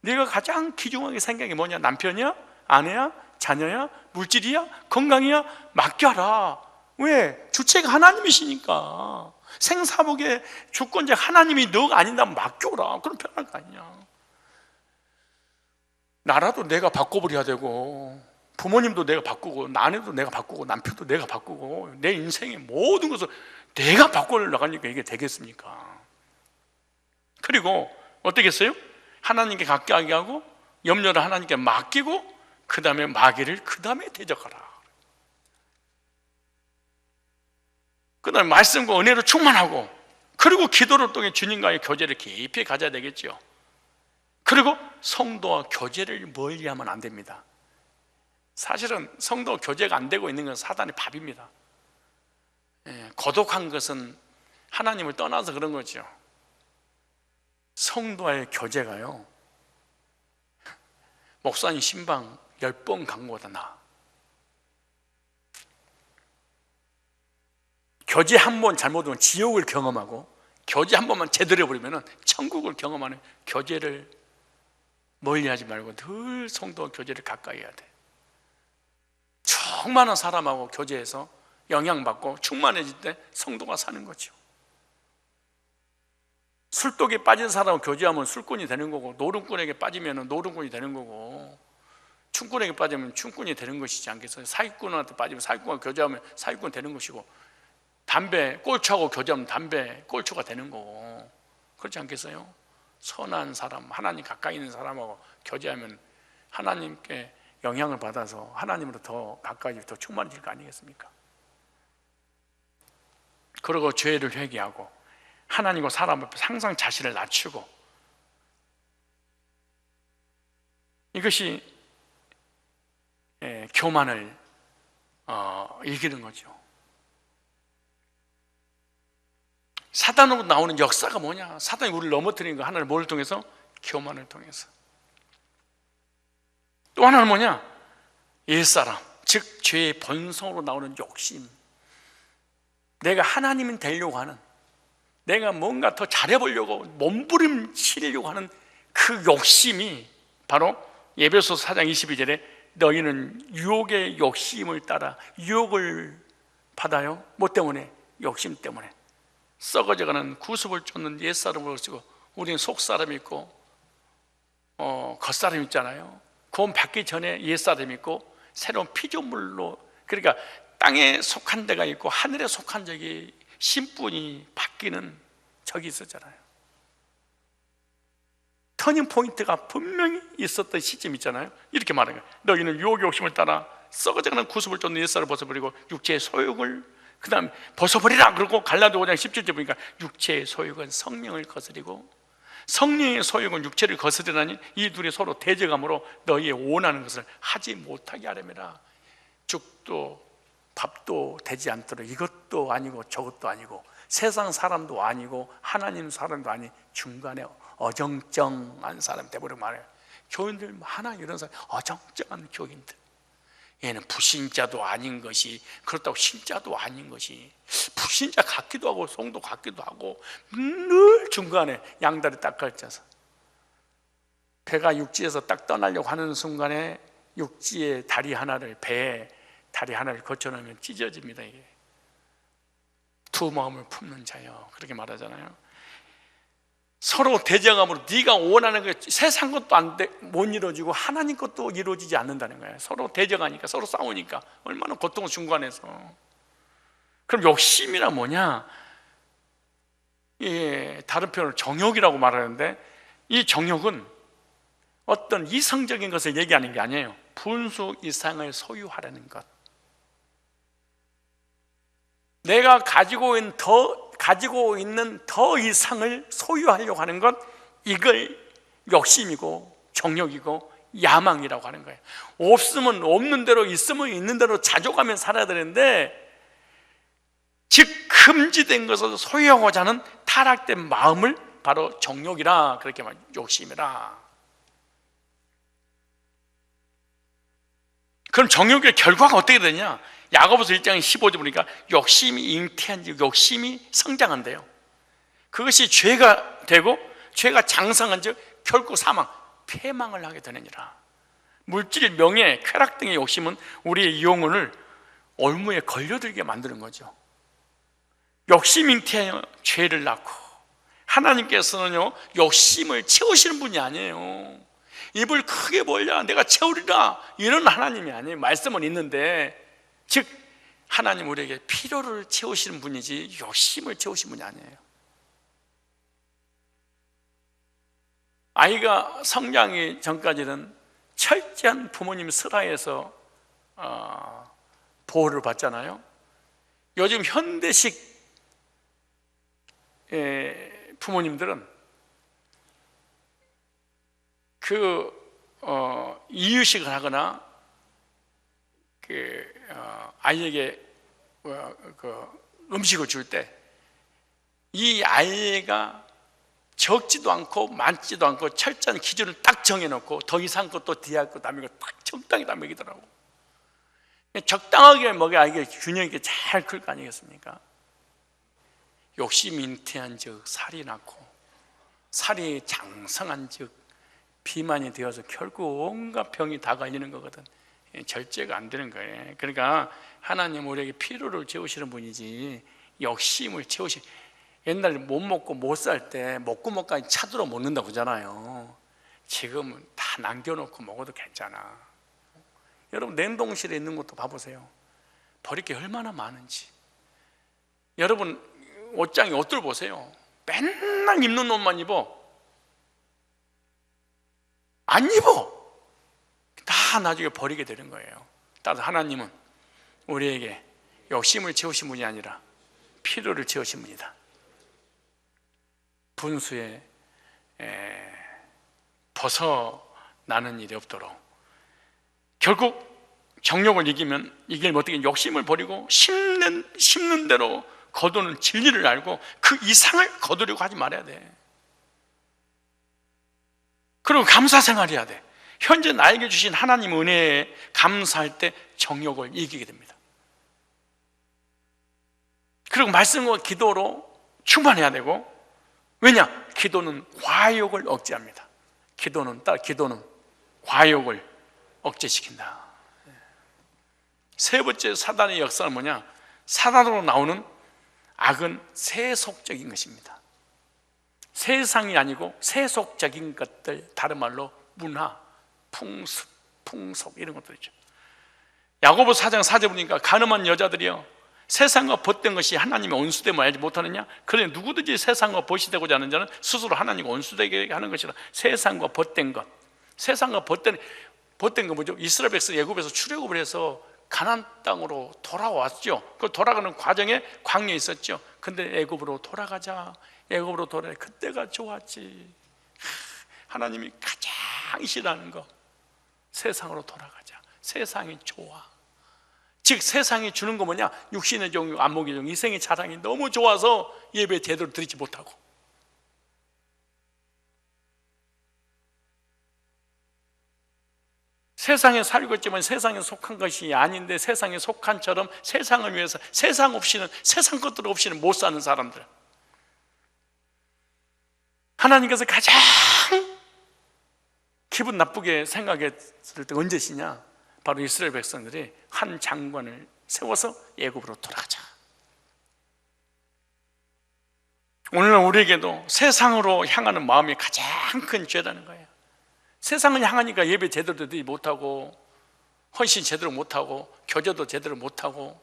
네가 가장 귀중하게 생각이 뭐냐? 남편이야? 아내야? 자녀야? 물질이야? 건강이야? 맡겨라. 왜? 주체가 하나님이시니까. 생사복의 주권자 하나님이 너가 아닌다면 맡겨라. 그럼 편할 거 아니냐. 나라도 내가 바꿔버려야 되고, 부모님도 내가 바꾸고, 아내도 내가 바꾸고, 남편도 내가 바꾸고, 내 인생의 모든 것을 내가 바꿔 나가니까 이게 되겠습니까? 그리고 어떻게 했어요? 하나님께 가까이 하고 염려를 하나님께 맡기고, 그 다음에 마귀를 그 다음에 대적하라. 그 다음에 말씀과 은혜로 충만하고, 그리고 기도를 통해 주님과의 교제를 깊이 가져야 되겠죠. 그리고 성도와 교제를 멀리하면 안 됩니다. 사실은 성도와 교제가 안 되고 있는 건 사단의 밥입니다. 고독한 것은 하나님을 떠나서 그런 거죠. 성도와의 교제가요, 목사님 신방 10번 간 것보다 나아. 교제 한 번 잘못하면 지옥을 경험하고, 교제 한 번만 제대로 해버리면 천국을 경험하는 교제를 멀리하지 말고 늘 성도와 교제를 가까이 해야 돼. 충만한 사람하고 교제해서 영향받고 충만해질 때 성도가 사는 거죠. 술독에 빠진 사람하고 교제하면 술꾼이 되는 거고, 노름꾼에게 빠지면 노름꾼이 되는 거고, 춤꾼에게 빠지면 춤꾼이 되는 것이지 않겠어요? 사기꾼한테 빠지면 사기꾼과 교제하면 사기꾼 되는 것이고, 담배 꼴초하고 교제하면 담배 꼴초가 되는 거고, 그렇지 않겠어요? 선한 사람, 하나님 가까이 있는 사람하고 교제하면 하나님께 영향을 받아서 하나님으로 더 가까이 더 충만해질 거 아니겠습니까? 그리고 죄를 회개하고 하나님과 사람 앞에 항상 자신을 낮추고, 이것이 교만을 이기는 거죠. 사단으로 나오는 역사가 뭐냐? 사단이 우리를 넘어뜨리는 거 하나는 뭘 통해서? 교만을 통해서. 또 하나는 뭐냐? 옛사람, 즉 죄의 본성으로 나오는 욕심. 내가 하나님이 되려고 하는, 내가 뭔가 더 잘해보려고 몸부림치려고 하는 그 욕심이 바로 에베소서 4장 22절에 너희는 유혹의 욕심을 따라 유혹을 받아요. 뭐 때문에? 욕심 때문에. 썩어져가는 구습을 쫓는 옛사람을 쓰고, 우리는 속사람이 있고 겉사람이 있잖아요. 구원 받기 전에 옛사람이 있고 새로운 피조물로, 그러니까 땅에 속한 데가 있고 하늘에 속한 적이 신분이 바뀌는 적이 있었잖아요. 터닝 포인트가 분명히 있었던 시점이 있잖아요. 이렇게 말하는 거예요. 너희는 유혹의 욕심을 따라 썩어져가는 구습을 쫓는 옛사람을 벗어버리고 육체의 소욕을 그 다음 벗어버리라. 그러고 갈라디아 5장 17절 보니까 육체의 소욕은 성령을 거스리고 성령의 소욕은 육체를 거스리라니 이 둘이 서로 대적함으로 너희의 원하는 것을 하지 못하게 하려니라. 죽도 밥도 되지 않도록 이것도 아니고 저것도 아니고 세상 사람도 아니고 하나님 사람도 아닌 중간에 어정쩡한 사람 되버리고 말해요. 교인들 하나 이런 사람, 어정쩡한 교인들. 얘는 불신자도 아닌 것이, 그렇다고 신자도 아닌 것이, 불신자 같기도 하고 성도 같기도 하고 늘 중간에 양다리 딱 걸쳐서 배가 육지에서 딱 떠나려고 하는 순간에 육지의 다리 하나를, 배에 다리 하나를 거쳐놓으면 찢어집니다. 이게 두 마음을 품는 자요, 그렇게 말하잖아요. 서로 대적함으로 네가 원하는 것, 세상 것도 못 이루어지고 하나님 것도 이루어지지 않는다는 거예요. 서로 대적하니까, 서로 싸우니까 얼마나 고통을 중간에서. 그럼 욕심이란 뭐냐? 다른 표현을 정욕이라고 말하는데, 이 정욕은 어떤 이성적인 것을 얘기하는 게 아니에요. 분수 이상을 소유하려는 것. 내가 가지고 있는 더 이상을 소유하려고 하는 것, 이걸 욕심이고 정욕이고 야망이라고 하는 거예요. 없으면 없는 대로, 있으면 있는 대로 자족하며 살아야 되는데, 즉 금지된 것을 소유하고자 하는 타락된 마음을 바로 정욕이라 그렇게 말, 욕심이라. 그럼 정욕의 결과가 어떻게 되냐? 야고보서 1장 15절 보니까 욕심이 잉태한즉 욕심이 성장한대요. 그것이 죄가 되고 죄가 장성한즉 결국 사망, 폐망을 하게 되느니라. 물질, 명예, 쾌락 등의 욕심은 우리의 영혼을 올무에 걸려들게 만드는 거죠. 욕심 잉태하여 죄를 낳고, 하나님께서는요 욕심을 채우시는 분이 아니에요. 입을 크게 벌려 내가 채우리라 이런 하나님이 아니에요. 말씀은 있는데, 즉 하나님 우리에게 필요를 채우시는 분이지 욕심을 채우시는 분이 아니에요. 아이가 성장하기 전까지는 철저한 부모님 슬하에서 보호를 받잖아요. 요즘 현대식 부모님들은 이유식을 하거나 아이에게 음식을 줄 때 이 아이가 적지도 않고 많지도 않고 철저한 기준을 딱 정해놓고 더 이상 것도 뒤할 것 남의 딱 적당히 다 먹이더라고. 적당하게 먹여야 이게 균형 있게 잘 클 거 아니겠습니까? 욕심이 잉태한 즉 살이 낳고, 살이 장성한 즉 비만이 되어서 결국 온갖 병이 다 걸리는 거거든. 절제가 안 되는 거예요. 그러니까 하나님 우리에게 필요를 채우시는 분이지 욕심을 채우시. 옛날에 못 먹고 못 살 때 목구멍까지 차들어 먹는다고 그러잖아요. 지금은 다 남겨놓고 먹어도 괜찮아. 여러분 냉동실에 있는 것도 봐보세요. 버릴 게 얼마나 많은지. 여러분 옷장에 옷들 보세요. 맨날 입는 옷만 입어. 안 입어. 다 나중에 버리게 되는 거예요. 따라서 하나님은 우리에게 욕심을 채우신 분이 아니라 필요를 채우신 분이다. 분수에 벗어나는 일이 없도록, 결국 정욕을 이기면 이기면 어떻게 욕심을 버리고 심는 대로 거두는 진리를 알고 그 이상을 거두려고 하지 말아야 돼. 그리고 감사 생활해야 돼. 현재 나에게 주신 하나님 은혜에 감사할 때 정욕을 이기게 됩니다. 그리고 말씀과 기도로 충만해야 되고, 왜냐? 기도는 과욕을 억제합니다. 기도는 과욕을 억제시킨다. 세 번째 사단의 역사는 뭐냐? 사단으로 나오는 악은 세속적인 것입니다. 세상이 아니고 세속적인 것들, 다른 말로 문화, 풍습, 풍속 이런 것들이죠. 야고보서 4장 4절 보니까 가늠한 여자들이요 세상과 벗된 것이 하나님의 온수됨을 알지 못하느냐? 그러니 누구든지 세상과 벗이 되고자 하는 자는 스스로 하나님과 온수되게 하는 것이라. 세상과 벗된 것, 세상과 벗된 거 뭐죠? 이스라엘 백성 애굽에서 출애굽을 해서 가나안 땅으로 돌아왔죠. 그 돌아가는 과정에 광야에 있었죠. 근데 애굽으로 돌아가자, 애굽으로 돌아가. 그때가 좋았지. 하나님이 가장 싫어하는 거, 세상으로 돌아가자. 세상이 좋아. 즉 세상이 주는 거 뭐냐? 육신의 종, 안목의 종, 이생의 자랑이 너무 좋아서 예배 제대로 드리지 못하고, 세상에 살고 있지만 세상에 속한 것이 아닌데 세상에 속한처럼 세상을 위해서 세상 것들 없이는 못 사는 사람들, 하나님께서 가장 기분 나쁘게 생각했을 때 언제시냐? 바로 이스라엘 백성들이 한 장관을 세워서 애굽으로 돌아가자. 오늘날 우리에게도 세상으로 향하는 마음이 가장 큰 죄라는 거예요. 세상을 향하니까 예배 제대로 드리지 못하고, 헌신 제대로 못하고, 교제도 제대로 못하고,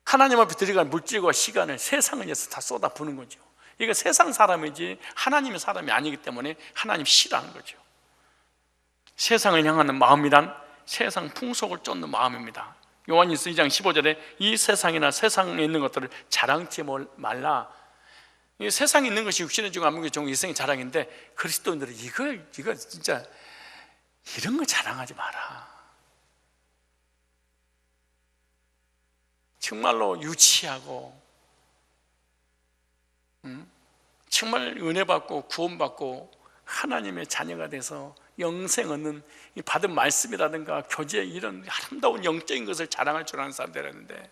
하나님 앞에 드리는 물질과 시간을 세상을 위해서 다 쏟아부는 거죠. 이거 세상 사람이지 하나님의 사람이 아니기 때문에 하나님 싫어하는 거죠. 세상을 향하는 마음이란 세상 풍속을 쫓는 마음입니다. 요한일서 2장 15절에 이 세상이나 세상에 있는 것들을 자랑치 말라. 이 세상에 있는 것이 육신의 종, 안목의 종, 이생의 자랑인데 그리스도인들은 이거 진짜 이런 거 자랑하지 마라. 정말로 유치하고 정말 은혜 받고 구원받고 하나님의 자녀가 돼서 영생 얻는 이 받은 말씀이라든가 교제, 이런 아름다운 영적인 것을 자랑할 줄 아는 사람들이었는데,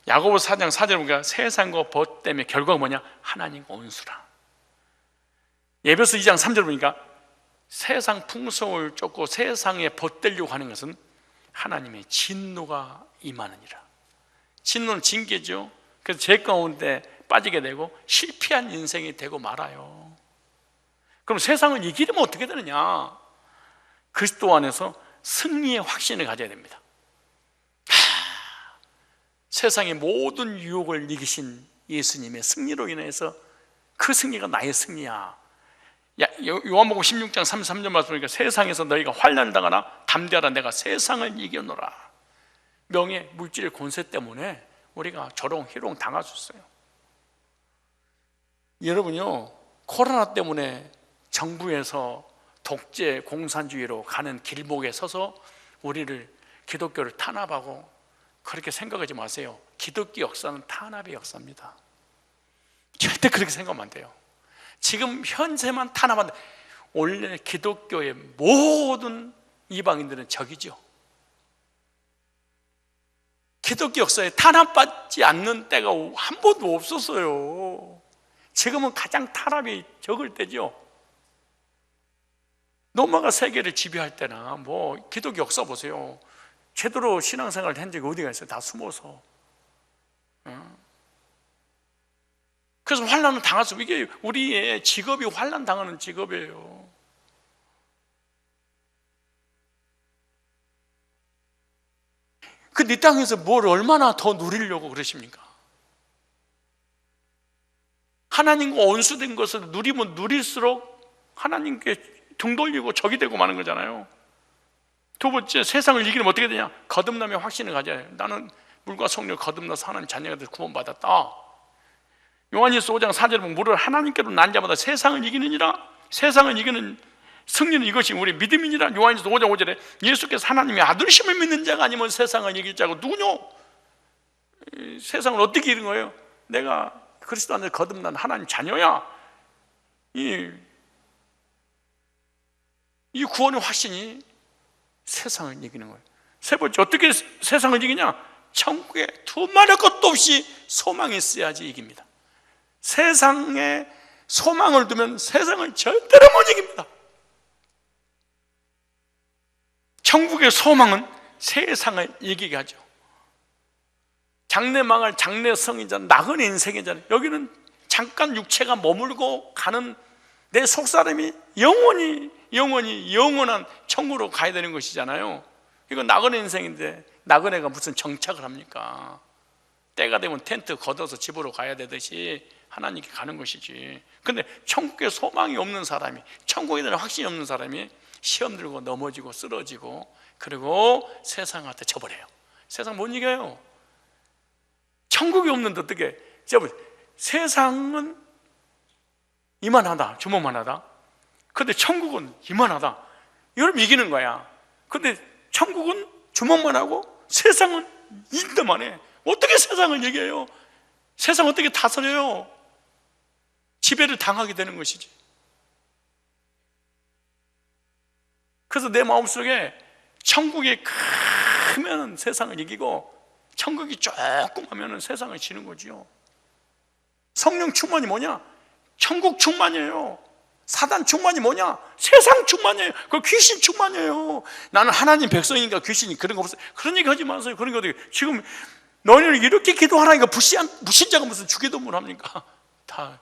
야고보서 4장 4절에 보니까 세상과 벗 때문에 결과가 뭐냐? 하나님과 원수라. 예배서 2장 3절에 보니까 세상 풍성을 쫓고 세상에 벗되려고 하는 것은 하나님의 진노가 임하느니라. 진노는 징계죠. 그래서 죄 가운데 빠지게 되고 실패한 인생이 되고 말아요. 그럼 세상을 이기려면 어떻게 되느냐? 그리스도 안에서 승리의 확신을 가져야 됩니다. 세상의 모든 유혹을 이기신 예수님의 승리로 인해서 그 승리가 나의 승리야. 요한복음 16장 33절 말씀이니까 세상에서 너희가 환난을 당하나 담대하라, 내가 세상을 이겨노라. 명예, 물질의 권세 때문에 우리가 조롱, 희롱 당할 수 있어요. 여러분요, 코로나 때문에 정부에서 독재 공산주의로 가는 길목에 서서 우리를, 기독교를 탄압하고 그렇게 생각하지 마세요. 기독교 역사는 탄압의 역사입니다. 절대 그렇게 생각하면 안 돼요. 지금 현재만 탄압한다. 원래 기독교의 모든 이방인들은 적이죠. 기독교 역사에 탄압받지 않는 때가 한 번도 없었어요. 지금은 가장 탄압이 적을 때죠. 로마가 세계를 지배할 때나 뭐 기독교 역사 보세요. 제대로 신앙생활을 한 적이 어디가 있어요? 다 숨어서. 그래서 환난을 당할 수, 이게 우리의 직업이 환난 당하는 직업이에요. 그 네 땅에서 뭘 얼마나 더 누리려고 그러십니까? 하나님과 원수된 것을 누리면 누릴수록 하나님께 등 돌리고 적이 되고 마는 거잖아요. 두 번째, 세상을 이기려면 어떻게 되냐? 거듭남의 확신을 가져야 해요. 나는 물과 성령 거듭나서 하나님 자녀가 돼서 구원받았다. 요한일서 5장 4절에 보면 무릇 하나님께로 난 자마다 세상을 이기느니라. 세상을 이기는 승리는 이것이 우리 믿음이니라. 요한일서 5장 5절에 예수께서 하나님의 아들심을 믿는 자가 아니면 세상을 이길 자가 누구뇨? 세상을 어떻게 이기는 거예요? 내가 그리스도 안에서 거듭난 하나님 자녀야. 이 구원의 확신이 세상을 이기는 거예요. 세 번째, 어떻게 세상을 이기냐? 천국에 두말할 것도 없이 소망이 있어야지 이깁니다. 세상에 소망을 두면 세상을 절대로 못 이깁니다. 천국의 소망은 세상을 이기게 하죠. 장래 망할 장래성이잖아, 나그네 인생이잖아요. 여기는 잠깐 육체가 머물고 가는 내 속사람이 영원한 천국으로 가야 되는 것이잖아요. 이건 나그네 인생인데 나그네가 무슨 정착을 합니까? 때가 되면 텐트 걷어서 집으로 가야 되듯이 하나님께 가는 것이지. 근데 천국에 소망이 없는 사람이, 천국에 대한 확신이 없는 사람이 시험 들고 넘어지고 쓰러지고 그리고 세상한테 져버려요. 세상 못 이겨요. 천국이 없는데 어떻게? 세상은 이만하다, 주먹만하다. 근데 천국은 이만하다. 이걸 이기는 거야. 근데 천국은 주먹만 하고 세상은 인도만 해. 어떻게 세상을 이겨요? 세상 어떻게 다스려요? 지배를 당하게 되는 것이지. 그래서 내 마음속에 천국이 크면 세상을 이기고 천국이 조금 하면 세상을 지는 거지요. 성령 충만이 뭐냐? 천국 충만이에요. 사단 충만이 뭐냐? 세상 충만이에요. 그 귀신 충만이에요. 나는 하나님 백성이니까 귀신이 그런 거 없어요. 그런 얘기 하지 마세요. 그런 거 어떻게, 지금 너희는 이렇게 기도하라니까 불신자가 무슨 주기도문을 합니까? 다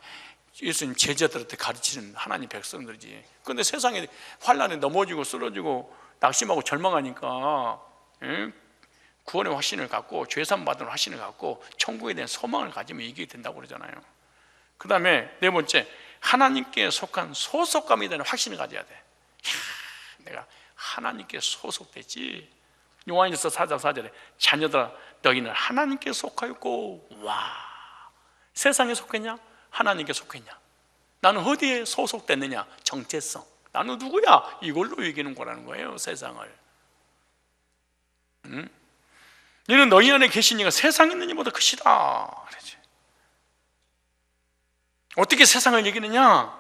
예수님 제자들한테 가르치는 하나님 백성들이지. 그런데 세상에 환난에 넘어지고 쓰러지고 낙심하고 절망하니까 구원의 확신을 갖고 죄산 받은 확신을 갖고 천국에 대한 소망을 가지면 이기게 된다고 그러잖아요. 그 다음에 네 번째, 하나님께 속한 소속감에 대한 확신을 가져야 돼. 내가 하나님께 소속됐지. 요한일서 4장 4절에 자녀들아 너희는 하나님께 속하였고, 와, 세상에 속했냐? 하나님께 속했냐? 나는 어디에 소속됐느냐? 정체성. 나는 누구야? 이걸로 이기는 거라는 거예요, 세상을. 이는 너희 안에 계신 이가 세상에 있는 이보다 크시다. 그러지. 어떻게 세상을 이기느냐?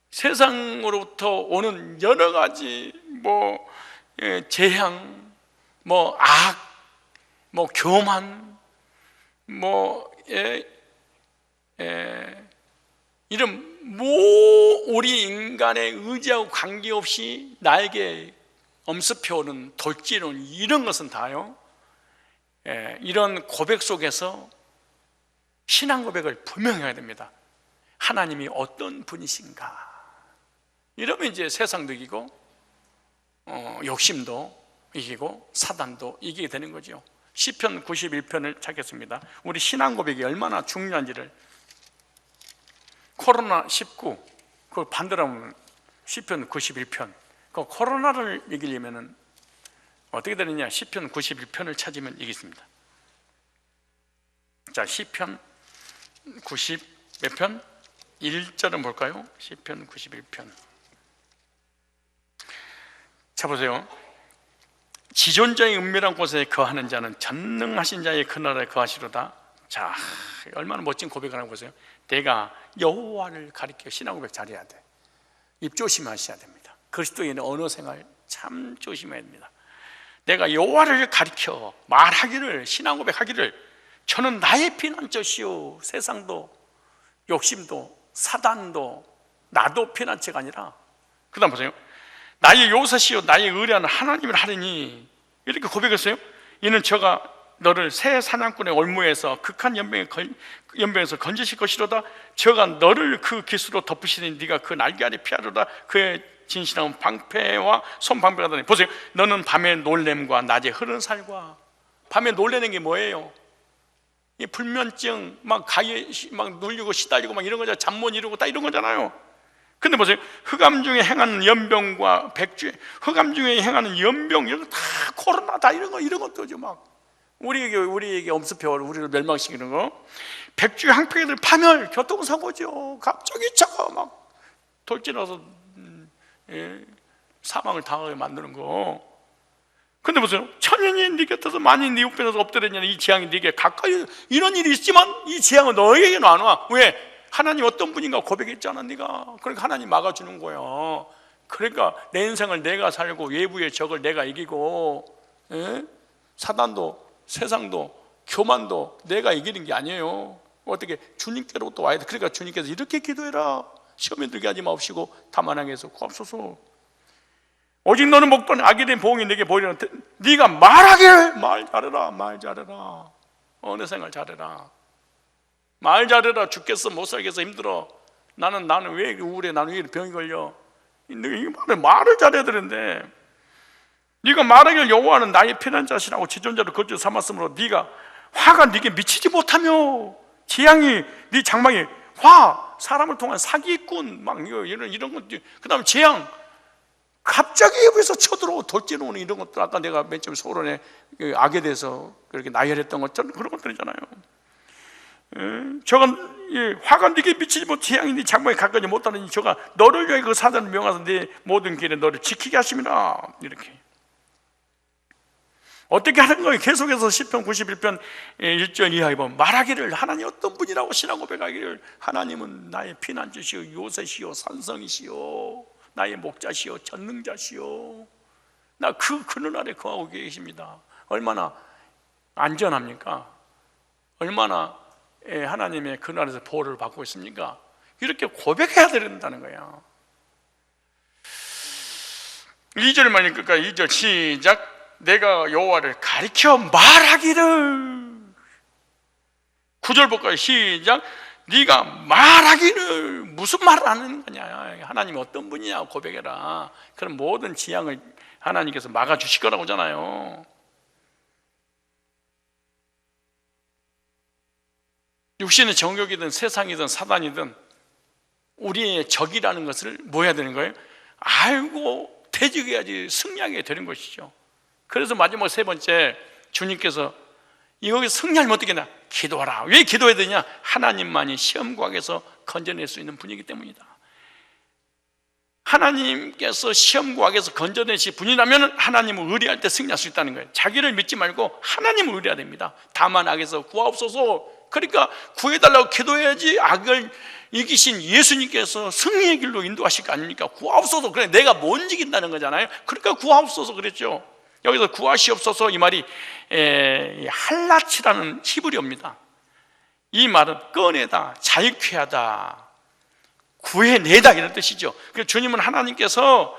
세상으로부터 오는 여러 가지 재앙, 악, 교만, 이런 우리 인간의 의지하고 관계없이 나에게 엄습해오는 돌진은 이런 것은 다요, 이런 고백 속에서 신앙 고백을 분명히 해야 됩니다. 하나님이 어떤 분이신가? 이러면 이제 세상도 이기고 욕심도 이기고 사단도 이기게 되는 거죠. 시편 91편을 찾겠습니다. 우리 신앙 고백이 얼마나 중요한지를. 코로나19 그걸 반대로 하면 시편 91편, 그 코로나를 이기려면 어떻게 되느냐? 시편 91편을 찾으면 이기습니다. 자, 시편 90 몇 편? 1절은 볼까요? 시편 91편. 자, 보세요. 지존자의 은밀한 곳에 거하는 자는 전능하신 자의 그 나라에 거하시로다. 자, 얼마나 멋진 고백을 하는 거 보세요. 내가 여호와를 가리켜. 신앙 고백 잘해야 돼. 입 조심하셔야 됩니다. 그리스도인의 언어 생활 참 조심해야 됩니다. 내가 여호와를 가리켜 말하기를, 신앙 고백하기를, 저는 나의 피난처시오. 세상도 욕심도 사단도 나도 피난처가 아니라, 그 다음 보세요. 나의 요새시요 나의 의뢰하는 하나님을 하리니, 이렇게 고백했어요. 이는 저가 너를 새 사냥꾼의 올무에서 극한 연병에서 건지실 것이로다. 저가 너를 그 기수로 덮으시니 네가 그 날개 아래 피하리로다. 그의 진실함은 방패와 손방패가 되니. 보세요. 너는 밤의 놀램과 낮에 흐르는 살과. 밤에 놀래는 게 뭐예요? 이 불면증, 가위에 눌리고 시달리고 이런 거잖아요. 잠 못 이루고 다 이런 거잖아요. 근데 보세요. 흑암 중에 행하는 연병과 백주, 흑암 중에 행하는 연병, 이런 거 다 코로나 다 이런 것도죠. 우리에게 엄습해 우리를 멸망시키는 거. 백주의 항폐기들 파멸, 교통사고죠. 갑자기 차가 돌진해서 사망을 당하게 만드는 거. 근데 보세요. 천연이 네 곁에서 만인 네 우편에서 엎드렸냐. 이 재앙이 네게 가까이. 이런 일이 있지만 이 재앙은 너에게는 안 와. 왜? 하나님 어떤 분인가 고백했잖아 네가. 그러니까 하나님 막아주는 거야. 그러니까 내 인생을 내가 살고 외부의 적을 내가 이기고, 사단도 세상도 교만도 내가 이기는 게 아니에요. 어떻게? 주님께로부터 와야 돼. 그러니까 주님께서 이렇게 기도해라. 시험에 들게 하지 마옵시고 다만 악에서 구하옵소서. 오직 너는 목돈 악에 대한 보응이 내게 보이려. 네가 말하기를, 말 잘해라. 어느 생활 잘해라. 말 잘해라. 죽겠어, 못 살겠어, 힘들어. 나는 왜 우울해? 나는 왜 병이 걸려? 말을 잘해야 되는데, 네가 말하기를 여호와는 나의 피난자시라고 지존자를 거저 삼았으므로 네가 화가 네게 미치지 못하며, 재앙이 네 장막에 사람을 통한 사기꾼 이런 것들, 그 다음에 재앙, 갑자기 여기서 쳐들어오고 돌진 오는 이런 것들, 아까 내가 맨 처음에 소론에 악에 대해서 그렇게 나열했던 것처럼 그런 것들이잖아요. 저가 화가 네게 미치지 못, 재앙이 네 장막에 가까이 못하느니 저가 너를 위해 그 사단을 명하서 네 모든 길에 너를 지키게 하심이라. 이렇게 어떻게 하는 거예요? 계속해서 시편 91편 1절 이하에 보면 말하기를, 하나님 어떤 분이라고 신앙 고백하기를, 하나님은 나의 피난처시오 요새시오 산성이시오 나의 목자시오 전능자시오. 나 그 그늘 아래 거하고 계십니다. 얼마나 안전합니까? 얼마나 하나님의 그늘 아래서 보호를 받고 있습니까? 이렇게 고백해야 된다는 거야. 2절 말이 끝까지 2절 시작. 내가 여호와를 가리켜 말하기를. 9절 볼까요? 시작. 네가 말하기를. 무슨 말을 하는 거냐? 하나님이 어떤 분이냐 고백해라. 그럼 모든 재앙을 하나님께서 막아주실 거라고 하잖아요. 육신의 정욕이든 세상이든 사단이든 우리의 적이라는 것을 뭐 해야 되는 거예요? 알고 대적해야지 승리하게 되는 것이죠. 그래서 마지막 세 번째, 주님께서 여기서 승리하면 어떻게 되냐? 기도하라. 왜 기도해야 되냐? 하나님만이 시험 구학에서 건져낼 수 있는 분이기 때문이다. 하나님께서 시험 구학에서 건져내실 분이라면 하나님을 의뢰할 때 승리할 수 있다는 거예요. 자기를 믿지 말고 하나님을 의뢰해야 됩니다. 다만 악에서 구하옵소서. 그러니까 구해달라고 기도해야지 악을 이기신 예수님께서 승리의 길로 인도하실 거 아닙니까? 구하옵소서. 그래, 내가 못 이긴다는 거잖아요. 그러니까 구하옵소서 그랬죠. 여기서 구하시옵소서, 이 말이 할라치라는 히브리어입니다. 이 말은 꺼내다, 자유케 하다, 구해내다, 이런 뜻이죠. 그래서 주님은 하나님께서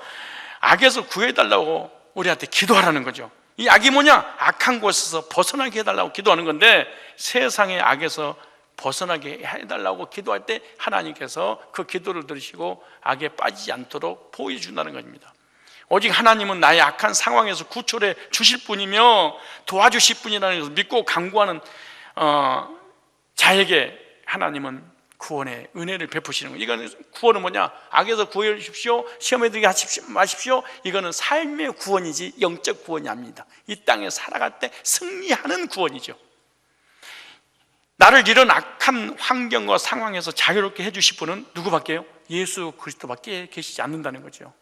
악에서 구해달라고 우리한테 기도하라는 거죠. 이 악이 뭐냐? 악한 곳에서 벗어나게 해달라고 기도하는 건데, 세상의 악에서 벗어나게 해달라고 기도할 때 하나님께서 그 기도를 들으시고 악에 빠지지 않도록 보여준다는 겁니다. 오직 하나님은 나의 악한 상황에서 구출해 주실 분이며 도와주실 분이라는 것을 믿고 간구하는 자에게 하나님은 구원의 은혜를 베푸시는 거예요. 이거는 구원은 뭐냐? 악에서 구해 주십시오, 시험에 들게 하십시오 마십시오. 이거는 삶의 구원이지 영적 구원이 아닙니다. 이 땅에 살아갈 때 승리하는 구원이죠. 나를 이런 악한 환경과 상황에서 자유롭게 해주실 분은 누구밖에요? 예수 그리스도밖에 계시지 않는다는 거죠.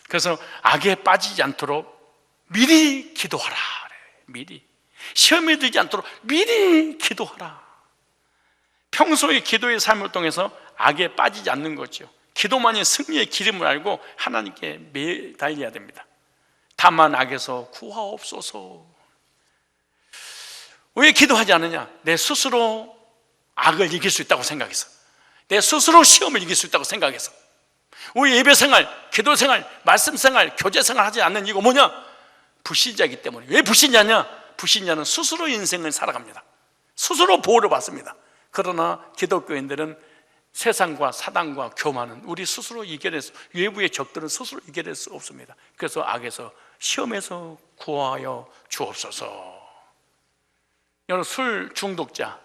그래서 악에 빠지지 않도록 미리 기도하라. 미리 시험에 들지 않도록 미리 기도하라. 평소의 기도의 삶을 통해서 악에 빠지지 않는 거죠. 기도만이 승리의 기름을 알고 하나님께 매달려야 됩니다. 다만 악에서 구하옵소서. 왜 기도하지 않느냐? 내 스스로 악을 이길 수 있다고 생각해서, 내 스스로 시험을 이길 수 있다고 생각해서. 우리 예배생활, 기도생활, 말씀생활, 교제생활 하지 않는 이유가 뭐냐? 불신자이기 때문에. 왜 불신자냐? 불신자는 스스로 인생을 살아갑니다. 스스로 보호를 받습니다. 그러나 기독교인들은 세상과 사단과 교만은 우리 스스로 이겨낼 수, 외부의 적들은 스스로 이겨낼 수 없습니다. 그래서 악에서, 시험에서 구하여 주옵소서. 여러분, 술 중독자,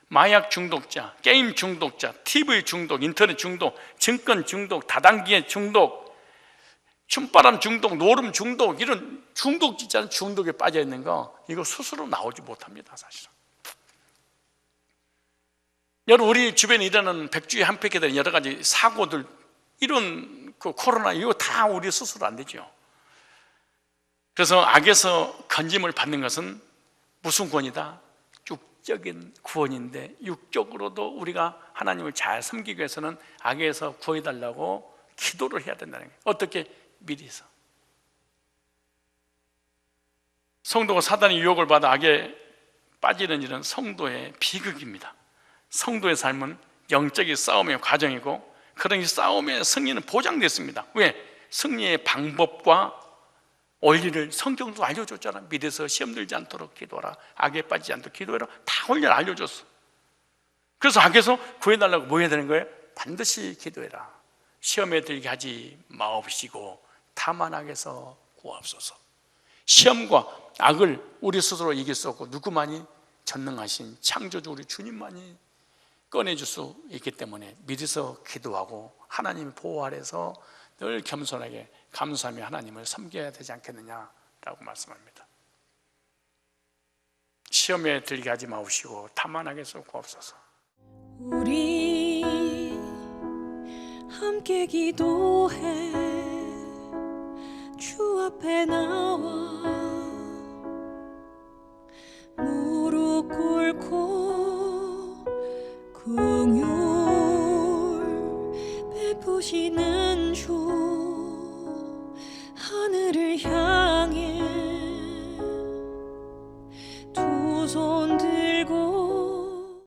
마약 중독자, 게임 중독자, TV 중독, 인터넷 중독, 증권 중독, 다단계 중독, 춤바람 중독, 노름 중독, 이런 중독 있잖아요. 중독에 빠져 있는 거, 이거 스스로 나오지 못합니다, 사실은. 여러분, 우리 주변에 일어나는 백주에 한 팩에 되는 여러 가지 사고들, 이런 그 코로나, 이거 다 우리 스스로 안 되죠. 그래서 악에서 건짐을 받는 것은 무슨 구원이다? 육적인 구원인데, 육적으로도 우리가 하나님을 잘 섬기기 위해서는 악에서 구해달라고 기도를 해야 된다는 거예요. 어떻게? 미리서. 성도가 사단의 유혹을 받아 악에 빠지는 일은 성도의 비극입니다. 성도의 삶은 영적인 싸움의 과정이고, 그런 이 싸움의 승리는 보장됐습니다. 왜? 승리의 방법과 원리를 성경도 알려줬잖아. 미래서 시험 들지 않도록 기도하라, 악에 빠지지 않도록 기도해라. 다 원리를 알려줬어. 그래서 악에서 구해달라고 뭐 해야 되는 거예요? 반드시 기도해라. 시험에 들게 하지 마옵시고 다만 악에서 구하옵소서. 시험과 악을 우리 스스로 이길 수 없고, 누구만이? 전능하신 창조주 우리 주님만이 꺼내줄 수 있기 때문에 미리서 기도하고 하나님의 보호 아래서 늘 겸손하게 감사하며 하나님을 섬겨야 되지 않겠느냐라고 말씀합니다. 시험에 들게 하지 마옵시고 다만 악에서 구하옵소서. 우리 함께 기도해 주 앞에 나와 무릎 꿇고